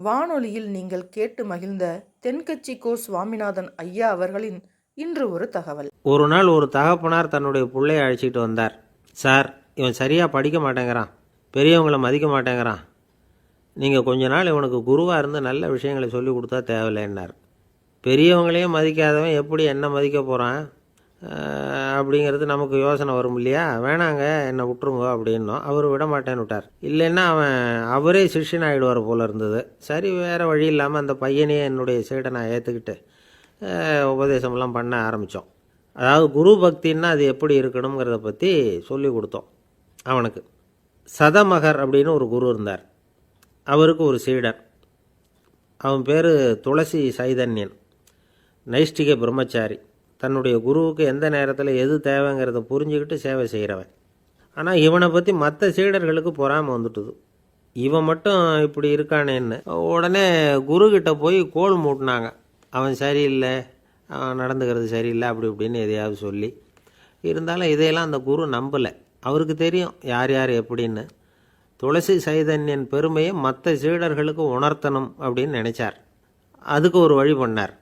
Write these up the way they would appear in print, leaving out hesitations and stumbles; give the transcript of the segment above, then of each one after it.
வானொலியில் நீங்கள் கேட்டு மகிழ்ந்த தென்கட்சி கோ சுவாமிநாதன் ஐயா அவர்களின் இன்று ஒரு தகவல். ஒரு நாள் ஒரு தகப்பனார் தன்னுடைய பிள்ளைய அழைச்சிட்டு வந்தார். சார், இவன் சரியாக படிக்க மாட்டேங்கிறான், பெரியவங்களை மதிக்க மாட்டேங்கிறான், நீங்கள் கொஞ்ச நாள் இவனுக்கு குருவாக இருந்து நல்ல விஷயங்களை சொல்லி கொடுத்தா தேவையில்லைன்னார். பெரியவங்களையும் மதிக்காதவன் எப்படி என்ன மதிக்க போகிறான் அப்படிங்கிறது நமக்கு யோசனை வரும் இல்லையா? வேணாங்க, என்னை விட்டுருங்க அப்படின்னோம். அவர் விட மாட்டேன்னு விட்டார். இல்லைன்னா அவரே சிஷ்யன் ஆகிடுவார் போல இருந்தது. சரி, வேறு வழி இல்லாமல் அந்த பையனையே என்னுடைய சீடை நான் ஏற்றுக்கிட்டு உபதேசம்லாம் பண்ண ஆரம்பித்தோம். அதாவது குரு பக்தின்னா அது எப்படி இருக்கணுங்கிறத பற்றி சொல்லி கொடுத்தோம் அவனுக்கு. சதமகர் அப்படின்னு ஒரு குரு இருந்தார். அவருக்கு ஒரு சீடர். அவன் பேர் துளசி சைதன்யன், நைஷ்டிக பிரம்மச்சாரி. தன்னுடைய குருவுக்கு எந்த நேரத்தில் எது தேவைங்கிறத புரிஞ்சுக்கிட்டு சேவை செய்கிறவன். ஆனால் இவனை பற்றி மற்ற சீடர்களுக்கு பொறாமல் வந்துட்டுது. இவன் மட்டும் இப்படி இருக்கானேன்னு உடனே குருக்கிட்ட போய் கோல் மூட்டினாங்க. அவன் சரியில்லை, அவன் நடந்துக்கிறது சரியில்லை, அப்படி இப்படின்னு எதையாவது சொல்லி. இருந்தாலும் இதையெல்லாம் அந்த குரு நம்பலை. அவருக்கு தெரியும் யார் யார் எப்படின்னு. துளசி சைதன்யன் பெருமையை மற்ற சீடர்களுக்கு உணர்த்தணும் அப்படின்னு நினச்சார். அதுக்கு ஒரு வழி பண்ணார்.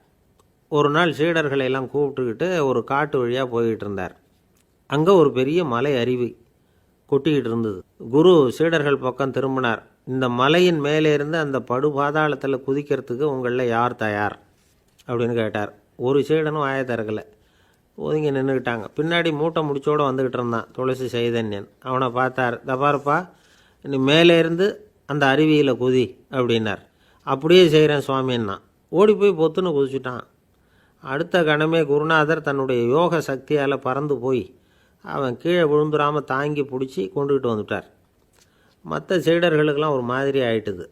ஒரு நாள் சீடர்களை எல்லாம் கூப்பிட்டுக்கிட்டு ஒரு காட்டு வழியாக போய்கிட்டு இருந்தார். அங்கே ஒரு பெரிய மலை அருவி கொட்டிக்கிட்டு இருந்தது. குரு சீடர்கள் பக்கம் திரும்பினார். இந்த மலையின் மேலே இருந்து அந்த படுபாதாளத்தில் குதிக்கிறதுக்கு உங்களில் யார் தயார் அப்படின்னு கேட்டார். ஒரு சீடனும் வாயை திறக்கலை, ஒதுங்கி நின்றுக்கிட்டாங்க. பின்னாடி மூட்டை முடிச்சோடு வந்துக்கிட்டு இருந்தான் துளசி சைதன்யன். அவனை பார்த்தார். தப்பாருப்பா, நீ மேலே இருந்து அந்த அருவியில் குதி அப்படின்னார். அப்படியே செய்கிறேன் சுவாமின்னா ஓடி போய் பொத்துன்னு குதிச்சுட்டான். அடுத்த கணமே குருநாதர் தன்னுடைய யோக சக்தியால் பறந்து போய் அவன் கீழே விழுந்துடாமல் தாங்கி பிடிச்சி கொண்டுக்கிட்டு வந்துட்டார். மற்ற சீடர்களுக்கெல்லாம் ஒரு மாதிரி ஆயிட்டுது.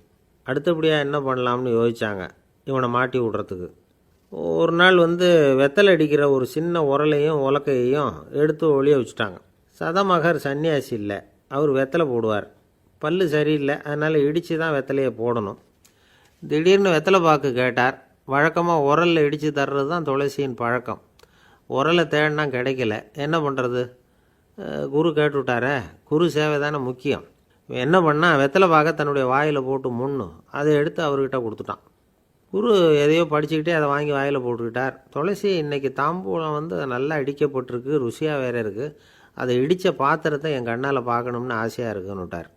அடுத்தபடியாக என்ன பண்ணலாம்னு யோசித்தாங்க இவனை மாட்டி விடுறதுக்கு. ஒரு நாள் வெத்தலை அடிக்கிற ஒரு சின்ன உரலையும் உலக்கையையும் எடுத்து ஒளிய வச்சுட்டாங்க. சதமகர் சன்னியாசி இல்லை, அவர் வெத்தலை போடுவார். பல்லு சரியில்லை, அதனால் இடித்து தான் வெத்தலையை போடணும். திடீர்னு வெத்தலை பாக்கு கேட்டார். வழக்கமாக உரலில் இடித்து தர்றது தான் துளசியின் பழக்கம். உரலை தேடினா கிடைக்கல, என்ன பண்ணுறது? குரு கேட்டுவிட்டாரே, குரு சேவை தானே முக்கியம். என்ன பண்ணால் வெத்தலை பாக்க தன்னுடைய வாயில் போட்டு முன்னும் அதை எடுத்து அவர்கிட்ட கொடுத்துட்டான். குரு எதையோ படிச்சுக்கிட்டே அதை வாங்கி வாயில் போட்டுக்கிட்டார். துளசி இன்றைக்கி தாம்பூலம் நல்லா இடிக்கப்பட்டிருக்கு, ருசியாக வேறு இருக்குது, அதை இடித்த பாத்திரத்தை என் கண்ணால் பார்க்கணும்னு ஆசையாக இருக்குன்னு விட்டார்.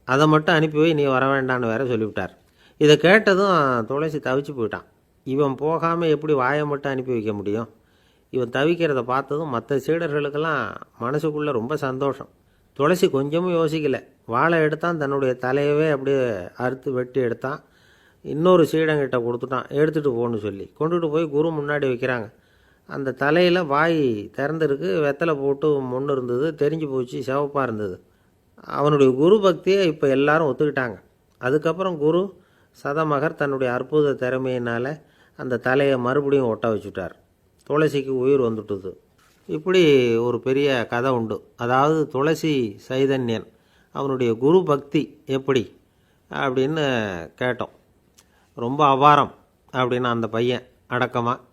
அதை மட்டும் அனுப்பி போய் நீ வர வேண்டான்னு வேற சொல்லிவிட்டார். இதை கேட்டதும் துளசி தவிச்சு போயிட்டான். இவன் போகாமல் எப்படி வாயை மட்டும் அனுப்பி வைக்க முடியும்? இவன் தவிக்கிறத பார்த்ததும் மற்ற சீடர்களுக்கெல்லாம் மனசுக்குள்ளே ரொம்ப சந்தோஷம். துளசி கொஞ்சமும் யோசிக்கலை. வாழை எடுத்தான், தன்னுடைய தலையவே அப்படியே அறுத்து வெட்டி எடுத்தான். இன்னொரு சீடங்கிட்ட கொடுத்துட்டான், எடுத்துகிட்டு போகணுன்னு சொல்லி. கொண்டுட்டு போய் குரு முன்னாடி வைக்கிறாங்க. அந்த தலையில் வாய் திறந்துருக்கு, வெத்தலை போட்டு முன்னு இருந்தது, தெரிஞ்சு போச்சு, சிவப்பாக இருந்தது. அவனுடைய குரு பக்தியை இப்போ எல்லாரும் ஒத்துக்கிட்டாங்க. அதுக்கப்புறம் குரு சதமகர் தன்னுடைய அற்புத திறமையினால் அந்த தலையை மறுபடியும் ஒட்ட வச்சுட்டார். துளசிக்கு உயிர் வந்துட்டுது. இப்படி ஒரு பெரிய கதை உண்டு. அதாவது துளசி சைதன்யன் அவனுடைய குரு பக்தி எப்படி அப்படின்னு கேட்டோம். ரொம்ப அபாரம் அப்படின்னு அந்த பையன் அடக்கமாக,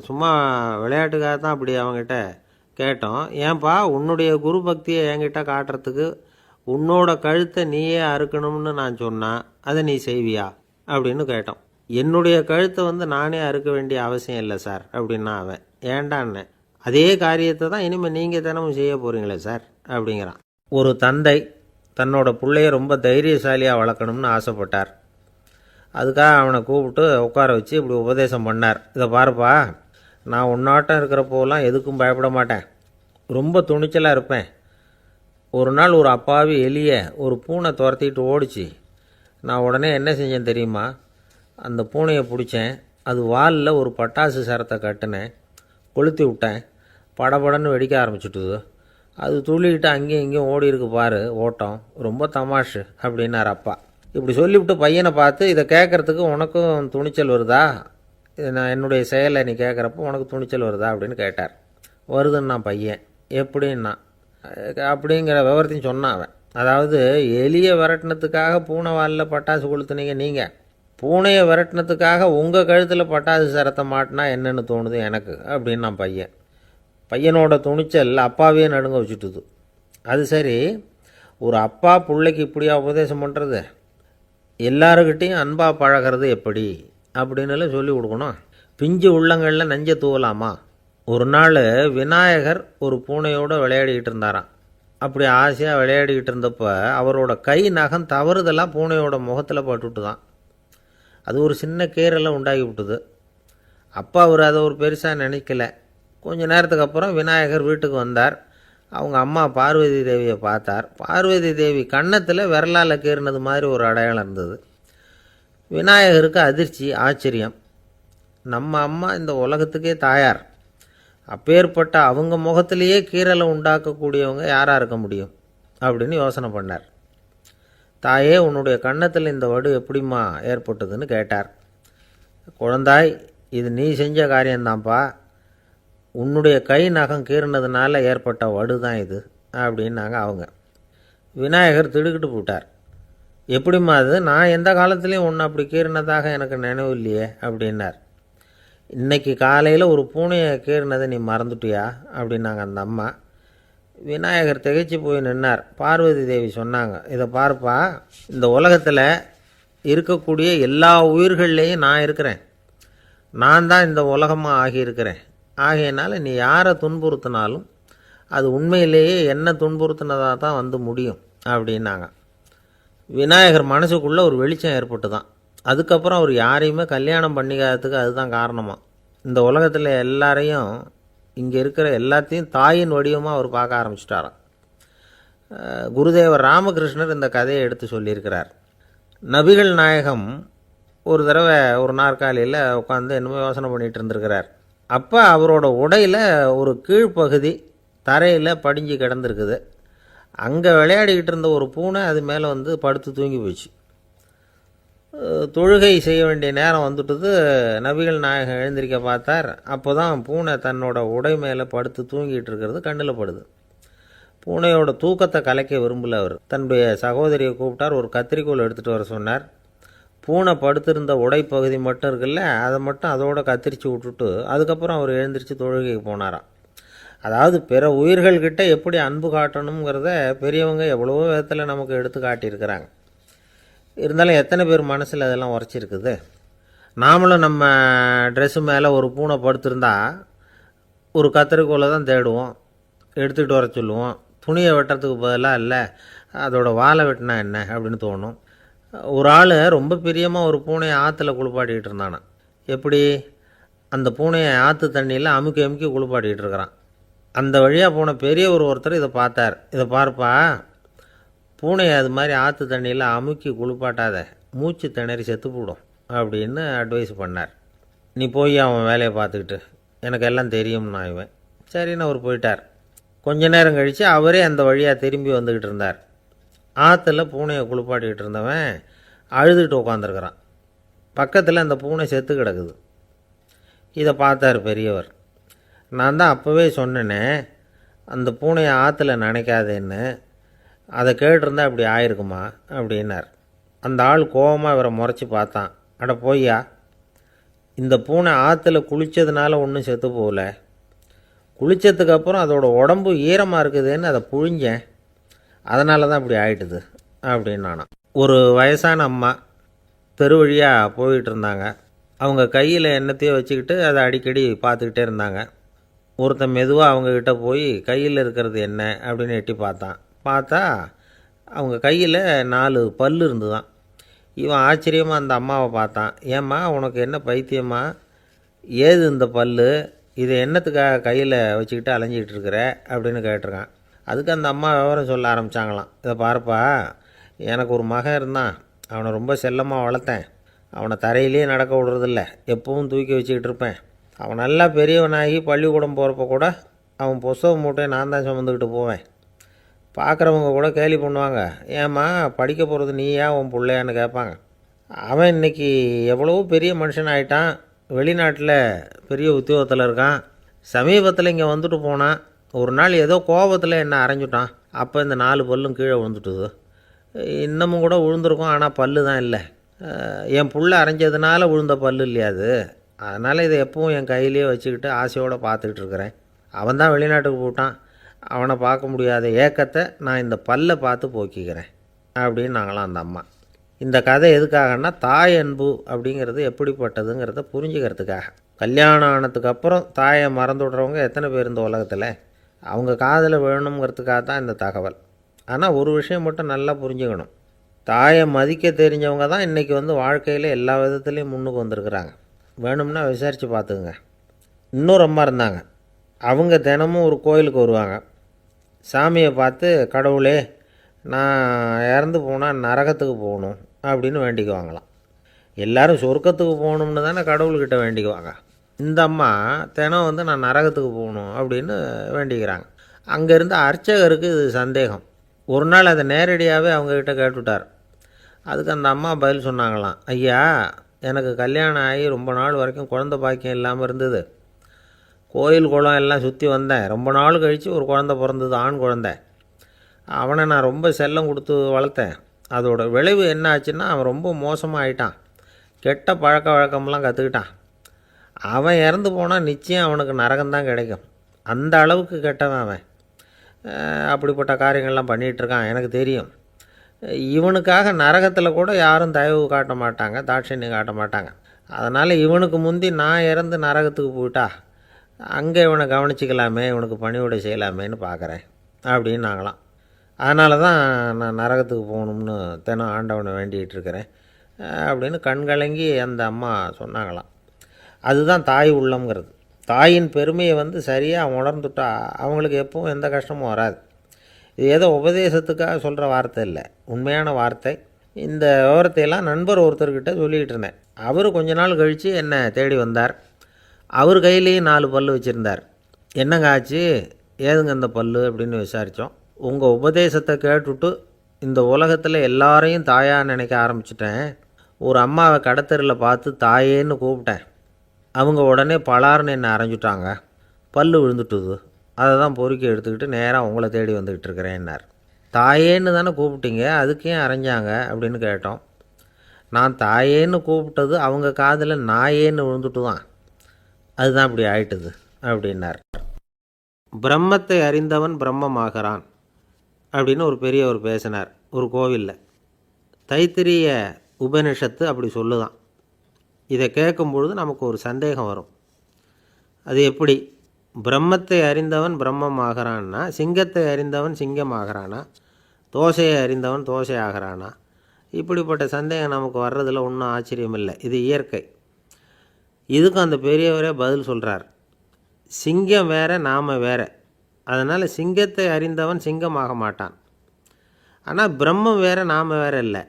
சும்மா விளையாட்டுக்காக தான் அப்படி அவங்ககிட்ட கேட்டோம். ஏன்பா, உன்னுடைய குரு பக்தியை என்கிட்ட காட்டுறதுக்கு உன்னோட கழுத்தை நீயே அறுக்கணும்னு நான் சொன்னால் அதை நீ செய்வியா அப்படின்னு கேட்டோம். என்னுடைய கழுத்தை நானே அறுக்க வேண்டிய அவசியம் இல்லை சார் அப்படின்னா அவன். ஏண்டான்னு, அதே காரியத்தை தான் இனிமேல் நீங்கள் தினமும் செய்ய போகிறீங்களே சார் அப்படிங்கிறான். ஒரு தந்தை தன்னோட பிள்ளைய ரொம்ப தைரியசாலியாக வளர்க்கணும்னு ஆசைப்பட்டார். அதுக்காக அவனை கூப்பிட்டு உட்கார வச்சு இப்படி உபதேசம் பண்ணார். இதை பாருப்பா, நான் உன்னாட்டம் இருக்கிறப்போலாம் எதுக்கும் பயப்பட மாட்டேன், ரொம்ப துணிச்சலாக இருப்பேன். ஒரு நாள் ஒரு அப்பாவி எலிய ஒரு பூனை துரத்திட்டு ஓடிச்சு. நான் உடனே என்ன செஞ்சேன் தெரியுமா? அந்த பூனையை பிடிச்சேன், அது வாலில் ஒரு பட்டாசு சரத்தை கட்டினேன், கொளுத்தி விட்டேன், படபடன்னு வெடிக்க ஆரம்பிச்சுட்டுது. அது துள்ளிக்கிட்டு அங்கேயும் இங்கேயும் ஓடி இருக்கு பாரு ஓட்டம், ரொம்ப தமாஷு அப்படின்னார் அப்பா. இப்படி சொல்லிவிட்டு பையனை பார்த்து, இதை கேட்குறதுக்கு உனக்கும் துணிச்சல் வருதா? நான் என்னுடைய செயலை நீ கேட்குறப்போ உனக்கு துணிச்சல் வருதா அப்படின்னு கேட்டார். வருதுன்னா பையன். எப்படின்னா அப்படிங்கிற விவரத்தையும் சொன்னான் அவன். அதாவது, எலியை விரட்டினத்துக்காக பூனை வாலில் பட்டாசு கொளுத்துனீங்க நீங்கள், பூனையை விரட்டினத்துக்காக உங்கள் கழுத்தில் பட்டாசு சரத்தை மாட்டினா என்னென்னு தோணுது எனக்கு அப்படின்னு நான் பையன். பையனோட துணிச்சல் அப்பாவே நடுங்க வச்சுட்டுது. அது சரி, ஒரு அப்பா பிள்ளைக்கு இப்படியா உபதேசம் பண்ணுறது? எல்லாருக்கிட்டேயும் அன்பாக பழகிறது எப்படி அப்படின்னு சொல்லி கொடுக்கணும். பிஞ்சு உள்ளங்களில் நஞ்சை தூவலாமா? ஒரு நாள் விநாயகர் ஒரு பூனையோடு விளையாடிக்கிட்டு இருந்தாராம். அப்படி ஆசையாக விளையாடிக்கிட்டு இருந்தப்போ அவரோட கை நகம் தவறுதெல்லாம் பூனையோட முகத்தில் பட்டுட்டு தான். அது ஒரு சின்ன கீறலை உண்டாகி விட்டுது. அப்போ அவர் அதை ஒரு பெருசாக நினைக்கல. கொஞ்ச நேரத்துக்கு அப்புறம் விநாயகர் வீட்டுக்கு வந்தார். அவங்க அம்மா பார்வதி தேவியை பார்த்தார். பார்வதி தேவி கன்னத்தில் விரலால் கீறினது மாதிரி ஒரு அடையாளம் இருந்தது. விநாயகருக்கு அதிர்ச்சி, ஆச்சரியம். நம்ம அம்மா இந்த உலகத்துக்கே தாயார். அப்பேற்பட்ட அவங்க முகத்திலேயே கீறலை உண்டாக்கக்கூடியவங்க யாராக இருக்க முடியும் அப்படின்னு யோசனை பண்ணார். தாயே, உன்னுடைய கன்னத்தில் இந்த வடு எப்படிம்மா ஏற்பட்டதுன்னு கேட்டார். குழந்தாய், இது நீ செஞ்ச காரியம்தான்ப்பா. உன்னுடைய கை நகம் கீறினதுனால ஏற்பட்ட வடு தான் இது அப்படின்னாங்க அவங்க. விநாயகர் திடுக்கிட்டு போட்டார். எப்படிம்மா அது? நான் எந்த காலத்துலேயும் ஒன்று அப்படி கீறினதாக எனக்கு நினைவு இல்லையே அப்படின்னார். இன்னைக்கு காலையில் ஒரு பூனையை கீறினதை நீ மறந்துட்டியா அப்படின்னாங்க அந்த அம்மா. விநாயகர் திகைச்சு போய் நின்னார். பார்வதி தேவி சொன்னாங்க, இதை பார்ப்பா, இந்த உலகத்தில் இருக்கக்கூடிய எல்லா உயிர்கள்லேயும் நான் இருக்கிறேன். நான் தான் இந்த உலகமாக ஆகியிருக்கிறேன். ஆகையினால நீ யாரை துன்புறுத்தினாலும் அது உண்மையிலேயே என்ன துன்புறுத்தினதாக தான் வந்து முடியும் அப்படின்னாங்க. விநாயகர் மனசுக்குள்ளே ஒரு வெளிச்சம் ஏற்பட்டு தான். அதுக்கப்புறம் அவர் யாரையுமே கல்யாணம் பண்ணிக்காததுக்கு அதுதான் காரணமாக. இந்த உலகத்தில் எல்லாரையும், இங்கே இருக்கிற எல்லாத்தையும் தாயின் வடிவமாக அவர் பார்க்க ஆரம்பிச்சிட்டாராம். குருதேவர் ராமகிருஷ்ணர் இந்த கதையை எடுத்து சொல்லியிருக்கிறார். நபிகள் நாயகம் ஒரு தடவை ஒரு நாற்காலியில் உட்காந்து என்னமோ யோசனை பண்ணிகிட்டு இருந்திருக்கிறார். அப்போ அவரோட உடையில் ஒரு கீழ்ப்பகுதி தரையில் படிஞ்சு கிடந்திருக்குது. அங்கே விளையாடிக்கிட்டு இருந்த ஒரு பூனை அது மேலே வந்து படுத்து தூங்கி போச்சு. தொழுகை செய்ய வேண்டிய நேரம் வந்துட்டது. நபிகள் நாயகம் எழுந்திருக்க பார்த்தார். அப்போ தான் பூனை தன்னோட உடை மேலே படுத்து தூங்கிட்டு இருக்கிறது கண்ணில் படுது. பூனையோட தூக்கத்தை கலைக்க விரும்பல அவர். தன்னுடைய சகோதரியை கூப்பிட்டார். ஒரு கத்திரிக்கோல் எடுத்துகிட்டு வர சொன்னார். பூனை படுத்திருந்த உடைப்பகுதி மட்டும் இருக்குல்ல, அதை மட்டும் அதோட கத்திரிச்சு விட்டுட்டு அதுக்கப்புறம் அவர் எழுந்திரிச்சு தொழுகைக்கு போனாராம். அதாவது பிற உயிர்கள்கிட்ட எப்படி அன்பு காட்டணுங்கிறத பெரியவங்க எவ்வளவோ விதத்தில் நமக்கு எடுத்து காட்டியிருக்கிறாங்க. இருந்தாலும் எத்தனை பேர் மனசில் அதெல்லாம் உரைச்சிருக்குது? நாமளும் நம்ம ட்ரெஸ்ஸு மேலே ஒரு பூனை படுத்திருந்தா ஒரு கத்திரிக்கோலை தான் தேடுவோம், எடுத்துக்கிட்டு வர சொல்லுவோம். துணியை வெட்டுறதுக்கு பதிலாக இல்லை அதோட வாழை வெட்டினா என்ன அப்படின்னு தோணும். ஒரு ஆள் ரொம்ப பிரியமாக ஒரு பூனையை ஆற்றுல குளிப்பாட்டிக்கிட்டு இருந்தானா. எப்படி? அந்த பூனையை ஆற்று தண்ணியில் அமுக்கி அமுக்கி குளிப்பாட்டிக்கிட்டு இருக்கிறான். அந்த வழியாக போன பெரியவர் ஒருத்தர் இதை பார்த்தார். இதை பார்ப்பா, பூனையை அது மாதிரி ஆற்று தண்ணியில் அமுக்கி குளிப்பாட்டாத, மூச்சு திணறி செத்து போடும் அப்படின்னு அட்வைஸ் பண்ணார். நீ போய் அவன் வேலையை பார்த்துக்கிட்டு, எனக்கு எல்லாம் தெரியும்னா இவன். சரின்னு அவர் போயிட்டார். கொஞ்ச நேரம் கழித்து அவரே அந்த வழியாக திரும்பி வந்துக்கிட்டு இருந்தார். ஆற்றுல பூனையை குளிப்பாட்டிக்கிட்டு இருந்தவன் அழுதுகிட்டு உட்காந்துருக்கிறான். பக்கத்தில் அந்த பூனை செத்து கிடக்குது. இதை பார்த்தார் பெரியவர். நான் தான் அப்போவே சொன்னேனே அந்த பூனையை ஆற்றுல நினைக்காதேன்னு, அதை கேட்டிருந்தா இப்படி ஆயிருக்குமா அப்படின்னார். அந்த ஆள் கோபமாக இவரை முறைச்சி பார்த்தான். அட போய்யா, இந்த பூனை ஆற்றுல குளித்ததுனால ஒன்றும் செத்து போகல, குளித்ததுக்கப்புறம் அதோட உடம்பு ஈரமாக இருக்குதுன்னு அதை புழிஞ்சேன், அதனால தான் இப்படி ஆயிட்டுது அப்படின்னானா. ஒரு வயசான அம்மா தெரு வழியாக போயிட்டு இருந்தாங்க. அவங்க கையில் எண்ணத்தையோ வச்சுக்கிட்டு அதை அடிக்கடி பார்த்துக்கிட்டே இருந்தாங்க. ஒருத்தன் மெதுவாக அவங்கக்கிட்ட போய் கையில் இருக்கிறது என்ன அப்படின்னு எட்டி பார்த்தான். பார்த்தா அவங்க கையில் 4 பல் இருந்துதான். இவன் ஆச்சரியமாக அந்த அம்மாவை பார்த்தான். ஏம்மா, உனக்கு என்ன பைத்தியமா? ஏது இந்த பல்? இதை என்னத்துக்காக கையில் வச்சுக்கிட்டு அலைஞ்சிக்கிட்டு இருக்கிற அப்படின்னு கேட்டிருக்கான். அதுக்கு அந்த அம்மா விவரம் சொல்ல ஆரம்பித்தாங்களாம். இதை பார்ப்பா, எனக்கு ஒரு மகன் இருந்தான். அவனை ரொம்ப செல்லமாக வளர்த்தேன். அவனை தரையிலேயே நடக்க விடுறதில்ல, எப்பவும் தூக்கி வச்சுக்கிட்டு இருப்பேன். அவன் நல்லா பெரியவனாகி பள்ளிக்கூடம் போகிறப்ப கூட அவன் புஸ்தக மூட்டையை நான் தான் சுமந்துக்கிட்டு போவேன். பார்க்குறவங்க கூட கேலி பண்ணுவாங்க, ஏம்மா படிக்க போகிறது நீயா உன் பிள்ளையான்னு கேட்பாங்க. அவன் இன்றைக்கி எவ்வளவோ பெரிய மனுஷன் ஆகிட்டான். வெளிநாட்டில் பெரிய உத்தியோகத்தில் இருக்கான். சமீபத்தில் இங்கே வந்துட்டு போனான். ஒரு நாள் ஏதோ கோபத்தில் என்னை அரைஞ்சுட்டான். அப்போ இந்த 4 பல்லும் கீழே விழுந்துட்டுது. இன்னமும் கூட விழுந்திருக்கும், ஆனால் பல்லு தான் இல்லை. என் புள்ள அரைஞ்சதுனால விழுந்த பல்லு இல்லையா அது. அதனால் இதை எப்பவும் என் கையிலேயே வச்சுக்கிட்டு ஆசையோடு பார்த்துக்கிட்டு இருக்கிறேன். அவன் தான் வெளிநாட்டுக்கு போட்டான். அவனை பார்க்க முடியாத ஏக்கத்தை நான் இந்த பல்லை பார்த்து போக்கிக்கிறேன் அப்படின்னு நாங்களாம் அந்த அம்மா. இந்த கதை எதுக்காகன்னா தாய் அன்பு அப்படிங்கிறது எப்படிப்பட்டதுங்கிறத புரிஞ்சுக்கிறதுக்காக. கல்யாணம் ஆனதுக்கு அப்புறம் தாயை மறந்து விட்றவங்க எத்தனை பேர் இந்த உலகத்தில்? அவங்க காதில் வேணுங்கிறதுக்காக தான் இந்த தகவல். ஆனால் ஒரு விஷயம் மட்டும் நல்லா புரிஞ்சுக்கணும். தாயை மதிக்க தெரிஞ்சவங்க தான் இன்றைக்கி வாழ்க்கையில் எல்லா விதத்துலேயும் முன்னுக்கு வந்திருக்கிறாங்க. வேணும்னா விசாரித்து பார்த்துக்குங்க. இன்னொரு அம்மா இருந்தாங்க. அவங்க தினமும் ஒரு கோயிலுக்கு வருவாங்க. சாமியை பார்த்து, கடவுளே நான் இறந்து போனால் நரகத்துக்கு போகணும் அப்படின்னு வேண்டிக்குவாங்களாம். எல்லோரும் சொர்க்கத்துக்கு போகணும்னு தானே கடவுள்கிட்ட வேண்டிக்குவாங்க. இந்த அம்மா தினம் நான் நரகத்துக்கு போகணும் அப்படின்னு வேண்டிக்கிறாங்க. அங்கே இருந்த அர்ச்சகருக்கு இது சந்தேகம். ஒரு நாள் அதை நேரடியாகவே அவங்கக்கிட்ட கேட்டுவிட்டார். அதுக்கு அந்த அம்மா பதில் சொன்னாங்களாம், ஐயா, எனக்கு கல்யாணம் ஆகி ரொம்ப நாள் வரைக்கும் குழந்தை பாக்கியம் இல்லாமல் இருந்தது. கோயில் குளம் எல்லாம் சுற்றி வந்தேன். ரொம்ப நாள் கழித்து ஒரு குழந்தை பிறந்தது, ஆண் குழந்தை. அவனை நான் ரொம்ப செல்லம் கொடுத்து வளர்த்தேன். அதோட விளைவு என்ன ஆச்சுன்னா, அவன் ரொம்ப மோசமாக ஆயிட்டான். கெட்ட பழக்க வழக்கம்லாம் கற்றுக்கிட்டான். அவன் இறந்து போனால் நிச்சயம் அவனுக்கு நரகம்தான் கிடைக்கும். அந்த அளவுக்கு கெட்டவன் அவன். அப்படிப்பட்ட காரியங்கள்லாம் பண்ணிகிட்ருக்கான், எனக்கு தெரியும். இவனுக்காக நரகத்தில் கூட யாரும் தயவு காட்ட மாட்டாங்க, தாட்சண்யம் காட்ட மாட்டாங்க. அதனால் இவனுக்கு முந்தி நான் இறந்து நரகத்துக்கு போயிட்டா அங்கே இவனை கவனிச்சிக்கலாமே, இவனுக்கு பணிவிடை செய்யலாமேன்னு பார்க்குறேன் அப்படின்னு நாங்களாம். அதனால தான் நான் நரகத்துக்கு போகணும்னு தினம் ஆண்டவனை வேண்டிகிட்டு இருக்கிறேன் அப்படின்னு கண்கலங்கி அந்த அம்மா சொன்னாங்களாம். அதுதான் தாய் உள்ளம்ங்கிறது. தாயின் பெருமையை சரியாக உணர்ந்துட்டா அவங்களுக்கு எப்பவும் எந்த கஷ்டமும் வராது. இது ஏதோ உபதேசத்துக்காக சொல்கிற வார்த்தை இல்லை, உண்மையான வார்த்தை. இந்த விவரத்தையெல்லாம் நண்பர் ஒருத்தர்கிட்ட சொல்லிக்கிட்டு இருந்தேன். அவர் கொஞ்ச நாள் கழித்து என்னை தேடி வந்தார். அவர் கையிலேயும் 4 பல் வச்சுருந்தார். என்னங்க ஆச்சு, ஏதுங்க அந்த பல் அப்படின்னு விசாரித்தோம். உங்கள் உபதேசத்தை கேட்டுவிட்டு இந்த உலகத்தில் எல்லாரையும் தாயாக நினைக்க ஆரம்பிச்சிட்டேன். ஒரு அம்மாவை கடத்தரில் பார்த்து தாயேன்னு கூப்பிட்டேன். அவங்க உடனே பலார்னு என்னை அரைஞ்சிட்டாங்க. பல் விழுந்துட்டுது. அதை தான் பொறுக்கி எடுத்துக்கிட்டு நேராக உங்களை தேடி வந்துக்கிட்டு இருக்கிறேன்னார். தாயேன்னு தானே கூப்பிட்டீங்க, அதுக்கு ஏன் அரைஞ்சாங்க அப்படின்னு கேட்டோம். நான் தாயேன்னு கூப்பிட்டது அவங்க காதில் நாயேன்னு விழுந்துட்டு தான், அதுதான் இப்படி ஆயிட்டுது அப்படின்னார். பிரம்மத்தை அறிந்தவன் பிரம்மமாகிறான் அப்படின்னு ஒரு பெரியவர் பேசினார் ஒரு கோவிலில். தைத்திரிய உபனிஷத்து அப்படி சொல்லுதான். இதை கேட்கும்பொழுது நமக்கு ஒரு சந்தேகம் வரும். அது எப்படி? பிரம்மத்தை அறிந்தவன் பிரம்மம் ஆகிறான்னா, சிங்கத்தை அறிந்தவன் சிங்கம் ஆகிறானா, தோசையை அறிந்தவன் தோசை ஆகிறானா? இப்படிப்பட்ட சந்தேகம் நமக்கு வர்றதில் ஒன்றும் ஆச்சரியம் இல்லை. இது இயற்கை. இதுக்கும் அந்த பெரியவரே பதில் சொல்கிறார். சிங்கம் வேற, நாம் வேற. அதனால் சிங்கத்தை அறிந்தவன் சிங்கமாக மாட்டான். ஆனால் பிரம்மம் வேற, நாம் வேற இல்லை.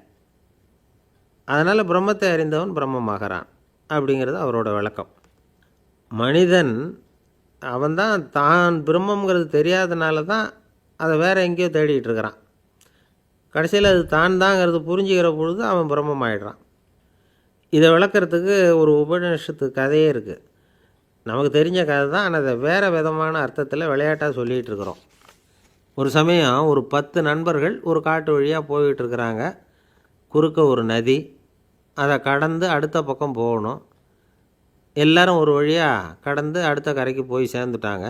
அதனால் பிரம்மத்தை அறிந்தவன் பிரம்மமாகிறான் அப்படிங்கிறது அவரோட விளக்கம். மனிதன் அவன்தான் தான் பிரம்மங்கிறது தெரியாதனால தான் அதை வேறு எங்கேயோ தேடிகிட்டு இருக்கிறான். கடைசியில் அது தான் தாங்கிறது புரிஞ்சுக்கிற பொழுது அவன் பிரம்மம் ஆகிடுறான். இதை விளக்கிறதுக்கு ஒரு உபநிஷத்து கதையே இருக்குது. நமக்கு தெரிஞ்ச கதை தான், ஆனால் அதை வேறு விதமான அர்த்தத்தில் விளையாட்டாக சொல்லிகிட்டு இருக்கிறோம். ஒரு சமயம் ஒரு 10 நண்பர்கள் ஒரு காட்டு வழியாக போய்கிட்டு இருக்கிறாங்க. குறுக்க ஒரு நதி, அதை கடந்து அடுத்த பக்கம் போகணும். எல்லோரும் ஒரு வழியாக கடந்து அடுத்த கரைக்கு போய் சேர்ந்துட்டாங்க.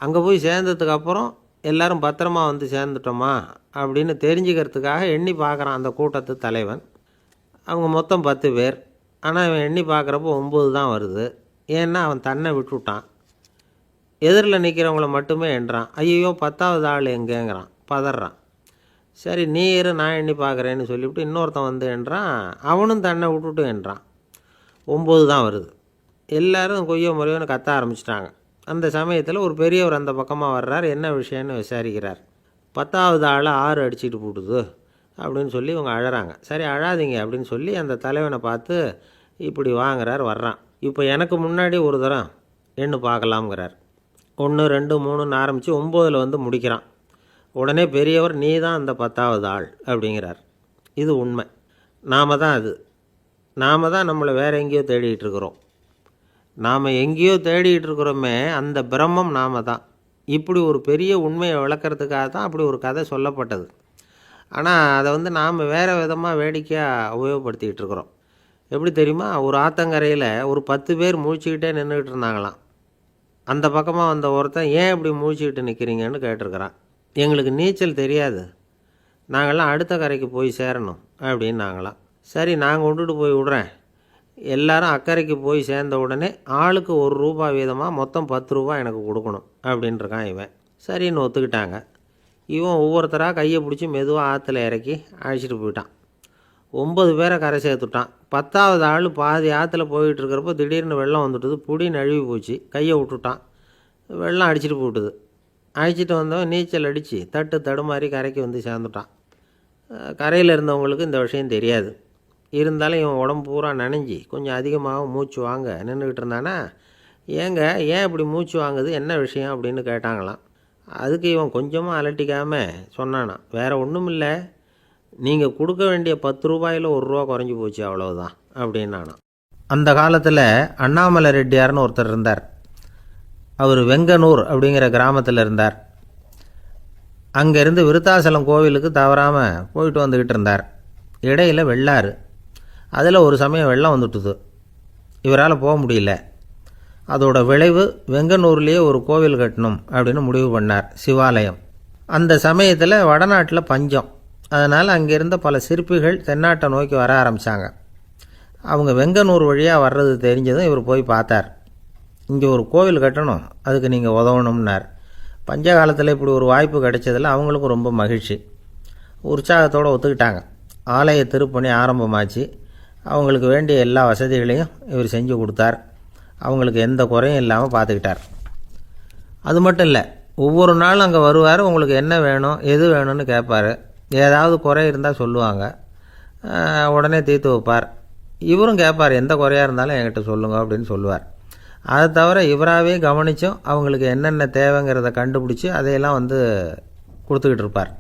அங்கே போய் சேர்ந்ததுக்கப்புறம் எல்லோரும் பத்திரமா சேர்ந்துட்டோமா அப்படின்னு தெரிஞ்சுக்கிறதுக்காக எண்ணி பார்க்குறான் அந்த கூட்டத்து தலைவன். அவங்க மொத்தம் 10 பேர். ஆனால் இவன் எண்ணி பார்க்குறப்போ 9 தான் வருது. ஏன்னா அவன் தன்னை விட்டுவிட்டான். எதிரில் நிற்கிறவங்கள மட்டுமே எண்ணுறான். ஐயோ 10வது ஆள் எங்கேங்கிறான், பதறான். சரி நீ இரு, நான் எண்ணி பார்க்குறேன்னு சொல்லிவிட்டு இன்னொருத்தன் எண்ணுறான். அவனும் தன்னை விட்டுட்டு எண்ணுறான். 9 தான் வருது. எல்லோரும் கொய்யோ முறையோன்னு கத்த ஆரம்பிச்சிட்டாங்க. அந்த சமயத்தில் ஒரு பெரியவர் அந்த பக்கமாக வர்றார். என்ன விஷயம்னு விசாரிக்கிறார். 10வது ஆளை 6 அடிச்சுட்டு போட்டுது அப்படின்னு சொல்லி இவங்க அழறாங்க. சரி அழாதீங்க அப்படின்னு சொல்லி அந்த தலைவனை பார்த்து இப்படி வாங்குறார். வர்றான். இப்போ எனக்கு முன்னாடி ஒரு தரம் எண்ணு பார்க்கலாம்ங்கிறார். 1 2 3ன்னு ஆரம்பித்து 9ல் முடிக்கிறான். உடனே பெரியவர் நீ தான் அந்த 10வது ஆள் அப்படிங்கிறார். இது உண்மை. நாம் தான் அது. நாம் தான் நம்மளை வேறு எங்கேயோ தேடிகிட்டு இருக்கிறோம். நாம் எங்கேயோ தேடிகிட்டு இருக்கிறோமே, அந்த பிரம்மம் நாம் தான். இப்படி ஒரு பெரிய உண்மையை விளக்கிறதுக்காக தான் அப்படி ஒரு கதை சொல்லப்பட்டது. ஆனால் அதை நாம் வேறு விதமாக வேடிக்கையாக உபயோகப்படுத்திக்கிட்டு இருக்கிறோம். எப்படி தெரியுமா? ஒரு ஆத்தங்கரையில் ஒரு 10 பேர் முழிச்சுக்கிட்டே நின்றுக்கிட்டு இருந்தாங்களாம். அந்த பக்கமாக வந்த ஒருத்தன் ஏன் இப்படி முழிச்சுக்கிட்டு நிற்கிறீங்கன்னு கேட்டிருக்கிறான். எங்களுக்கு நீச்சல் தெரியாது, நாங்கள்லாம் அடுத்த கரைக்கு போய் சேரணும் அப்படின்னாங்களாம். சரி நான் கொண்டுட்டு போய் விட்றேன், எல்லாரும் அக்கறைக்கு போய் சேர்ந்த உடனே ஆளுக்கு ₹1 வீதமாக மொத்தம் ₹10 எனக்கு கொடுக்கணும் அப்படின்ட்டுருக்கான் இவன். சரின்னு ஒத்துக்கிட்டாங்க. இவன் ஒவ்வொருத்தராக கையை பிடிச்சி மெதுவாக ஆற்றுல இறக்கி அழைச்சிட்டு போயிட்டான். 9 பேரை கரை சேர்த்துட்டான். 10ஆவது ஆள் பாதி ஆற்றுல போயிட்டு இருக்கிறப்போ திடீர்னு வெள்ளம் வந்துட்டுது. புடி நழுவி போச்சு. கையை விட்டுட்டான். வெள்ளம் அடிச்சிட்டு போட்டுது. அழைச்சிட்டு வந்தவன் நீச்சல் அடித்து தடுமாறி கரைக்கு வந்து சேர்ந்துட்டான். கரையில் இருந்தவங்களுக்கு இந்த விஷயம் தெரியாது. இருந்தாலும் இவன் உடம்பு பூரா நனைஞ்சி கொஞ்சம் அதிகமாக மூச்சு வாங்க நின்றுக்கிட்டு இருந்தானா, ஏங்க ஏன் இப்படி மூச்சு வாங்குது, என்ன விஷயம் அப்படின்னு கேட்டாங்களாம். அதுக்கு இவன் கொஞ்சமாக அலட்டிக்காமல் சொன்னானா, வேறு ஒன்றும் இல்லை, நீங்கள் கொடுக்க வேண்டிய ₹10 ₹1 குறைஞ்சி போச்சு அவ்வளவுதான் அப்படின்னானா. அந்த காலத்தில் அண்ணாமலை ரெட்டியார்னு ஒருத்தர் இருந்தார். அவர் வெங்கனூர் அப்படிங்கிற கிராமத்தில் இருந்தார். அங்கேருந்து விருத்தாசலம் கோவிலுக்கு தவறாமல் போயிட்டு வந்துக்கிட்டு இருந்தார். இடையில் வெள்ளாறு. அதில் ஒரு சமயம் வெள்ளம் வந்துட்டுது. இவரால் போக முடியல. அதோட விளைவு வெங்கனூர்லேயே ஒரு கோவில் கட்டணும் அப்படின்னு முடிவு பண்ணார், சிவாலயம். அந்த சமயத்தில் வடநாட்டில் பஞ்சம். அதனால் அங்கே இருந்த பல சிற்பிகள் தென்னாட்டை நோக்கி வர ஆரம்பித்தாங்க. அவங்க வெங்கனூர் வழியாக வர்றது தெரிஞ்சதும் இவர் போய் பார்த்தார். இங்கே ஒரு கோவில் கட்டணும், அதுக்கு நீங்கள் உதவணும்னார். பஞ்ச காலத்தில் இப்படி ஒரு வாய்ப்பு கிடைச்சதில் அவங்களுக்கும் ரொம்ப மகிழ்ச்சி. உற்சாகத்தோடு ஒத்துக்கிட்டாங்க. ஆலய திருப்பணி ஆரம்பமாச்சு. அவங்களுக்கு வேண்டிய எல்லா வசதிகளையும் இவர் செஞ்சு கொடுத்தார். அவங்களுக்கு எந்த குறையும் இல்லாமல் பார்த்துக்கிட்டார். அது மட்டும் இல்லை, ஒவ்வொரு நாளும் அங்கே வருவார். உங்களுக்கு என்ன வேணும் எது வேணும்னு கேட்பார். ஏதாவது குறை இருந்தால் சொல்லுவாங்க, உடனே தீர்த்து வைப்பார். இவரும் கேட்பார், எந்த குறையாக இருந்தாலும் என்கிட்ட சொல்லுங்க அப்படின்னு சொல்லுவார். அதை தவிர இவராகவே கவனித்தும் அவங்களுக்கு என்னென்ன தேவைங்கிறத கண்டுபிடிச்சி அதையெல்லாம் கொடுத்துக்கிட்டு இருப்பார்.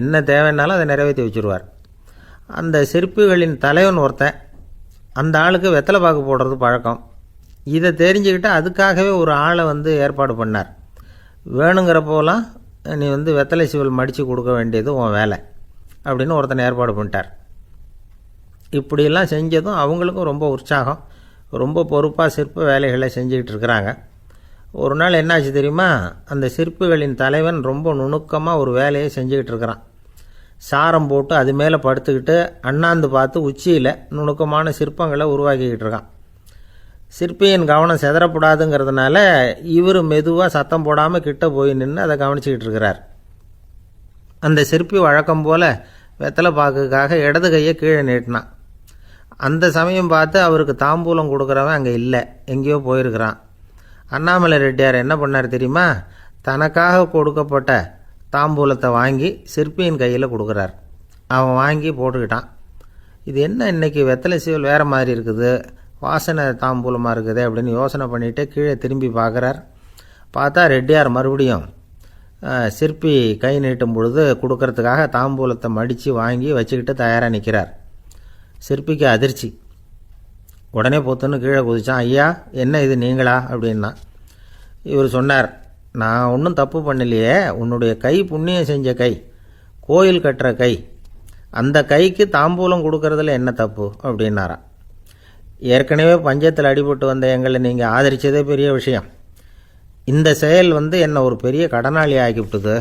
என்ன தேவைன்னாலும் அதை நிறைவேற்றி வச்சுருவார். அந்த சிற்பிகளின் தலைவன் ஒருத்தன், அந்த ஆளுக்கு வெத்தலை பாக்கு போடுறது பழக்கம். இதை தெரிஞ்சுக்கிட்டு அதுக்காகவே ஒரு ஆளை ஏற்பாடு பண்ணார். வேணுங்கிறப்போலாம் நீ வெத்தலை சீவல் மடித்து கொடுக்க வேண்டியது உன் வேலை அப்படின்னு ஒருத்தனை ஏற்பாடு பண்ணிட்டார். இப்படியெல்லாம் செஞ்சதும் அவங்களுக்கும் ரொம்ப உற்சாகம். ரொம்ப பொறுப்பாக சிற்ப வேலைகளை செஞ்சுக்கிட்டு இருக்கிறாங்க. ஒரு நாள் என்னாச்சு தெரியுமா, அந்த சிற்பிகளின் தலைவன் ரொம்ப நுணுக்கமாக ஒரு வேலையை செஞ்சுக்கிட்டு இருக்கிறான். சாரம் போட்டு அது மேலே படுத்துக்கிட்டு அண்ணாந்து பார்த்து உச்சியில் நுணுக்கமான சிற்பங்களை உருவாக்கிக்கிட்டு இருக்கான். சிற்பியின் கவனம் செதறப்படாதுங்கிறதுனால இவர் மெதுவாக சத்தம் போடாமல் கிட்ட போய் நின்று அதை கவனிச்சிக்கிட்டு இருக்கிறார். அந்த சிற்பி வழக்கம் போல் வெத்தலை பாக்குக்காக இடது கையை கீழே நீட்டினான். அந்த சமயம் பார்த்து அவருக்கு தாம்பூலம் கொடுக்குறவன் அங்கே இல்லை, எங்கேயோ போயிருக்கிறான். அண்ணாமலை ரெட்டியார் என்ன பண்ணார் தெரியுமா, தனக்காக கொடுக்கப்பட்ட தாம்பூலத்தை வாங்கி சிற்பியின் கையில் கொடுக்குறார். அவன் வாங்கி போட்டுக்கிட்டான். இது என்ன இன்னைக்கு வெத்தலை சீவல் வேறு மாதிரி இருக்குது, வாசனை தாம்பூலமாக இருக்குது அப்படின்னு யோசனை பண்ணிவிட்டு கீழே திரும்பி பார்க்குறார். பார்த்தா ரெட்டியார் மறுபடியும் சிற்பி கை நீட்டும் பொழுது கொடுக்கறதுக்காக தாம்பூலத்தை மடித்து வாங்கி வச்சுக்கிட்டு தயாராக நிற்கிறார். சிற்பிக்கு அதிர்ச்சி. உடனே பொத்துன்னு கீழே குதிச்சான். ஐயா, என்ன இது நீங்களா அப்படின்னா. இவர் சொன்னார், நான் ஒன்றும் தப்பு பண்ணலையே, உன்னுடைய கை புண்ணியம் செஞ்ச கை, கோயில் கட்டுற கை, அந்த கைக்கு தாம்பூலம் கொடுக்கறதுல என்ன தப்பு அப்படின்னாராம். ஏற்கனவே பஞ்சத்தில் அடிபட்டு வந்த எங்களை நீங்கள் ஆதரித்ததே பெரிய விஷயம். இந்த செயல் என்னை ஒரு பெரிய கடனாளி ஆக்கிவிட்டுது.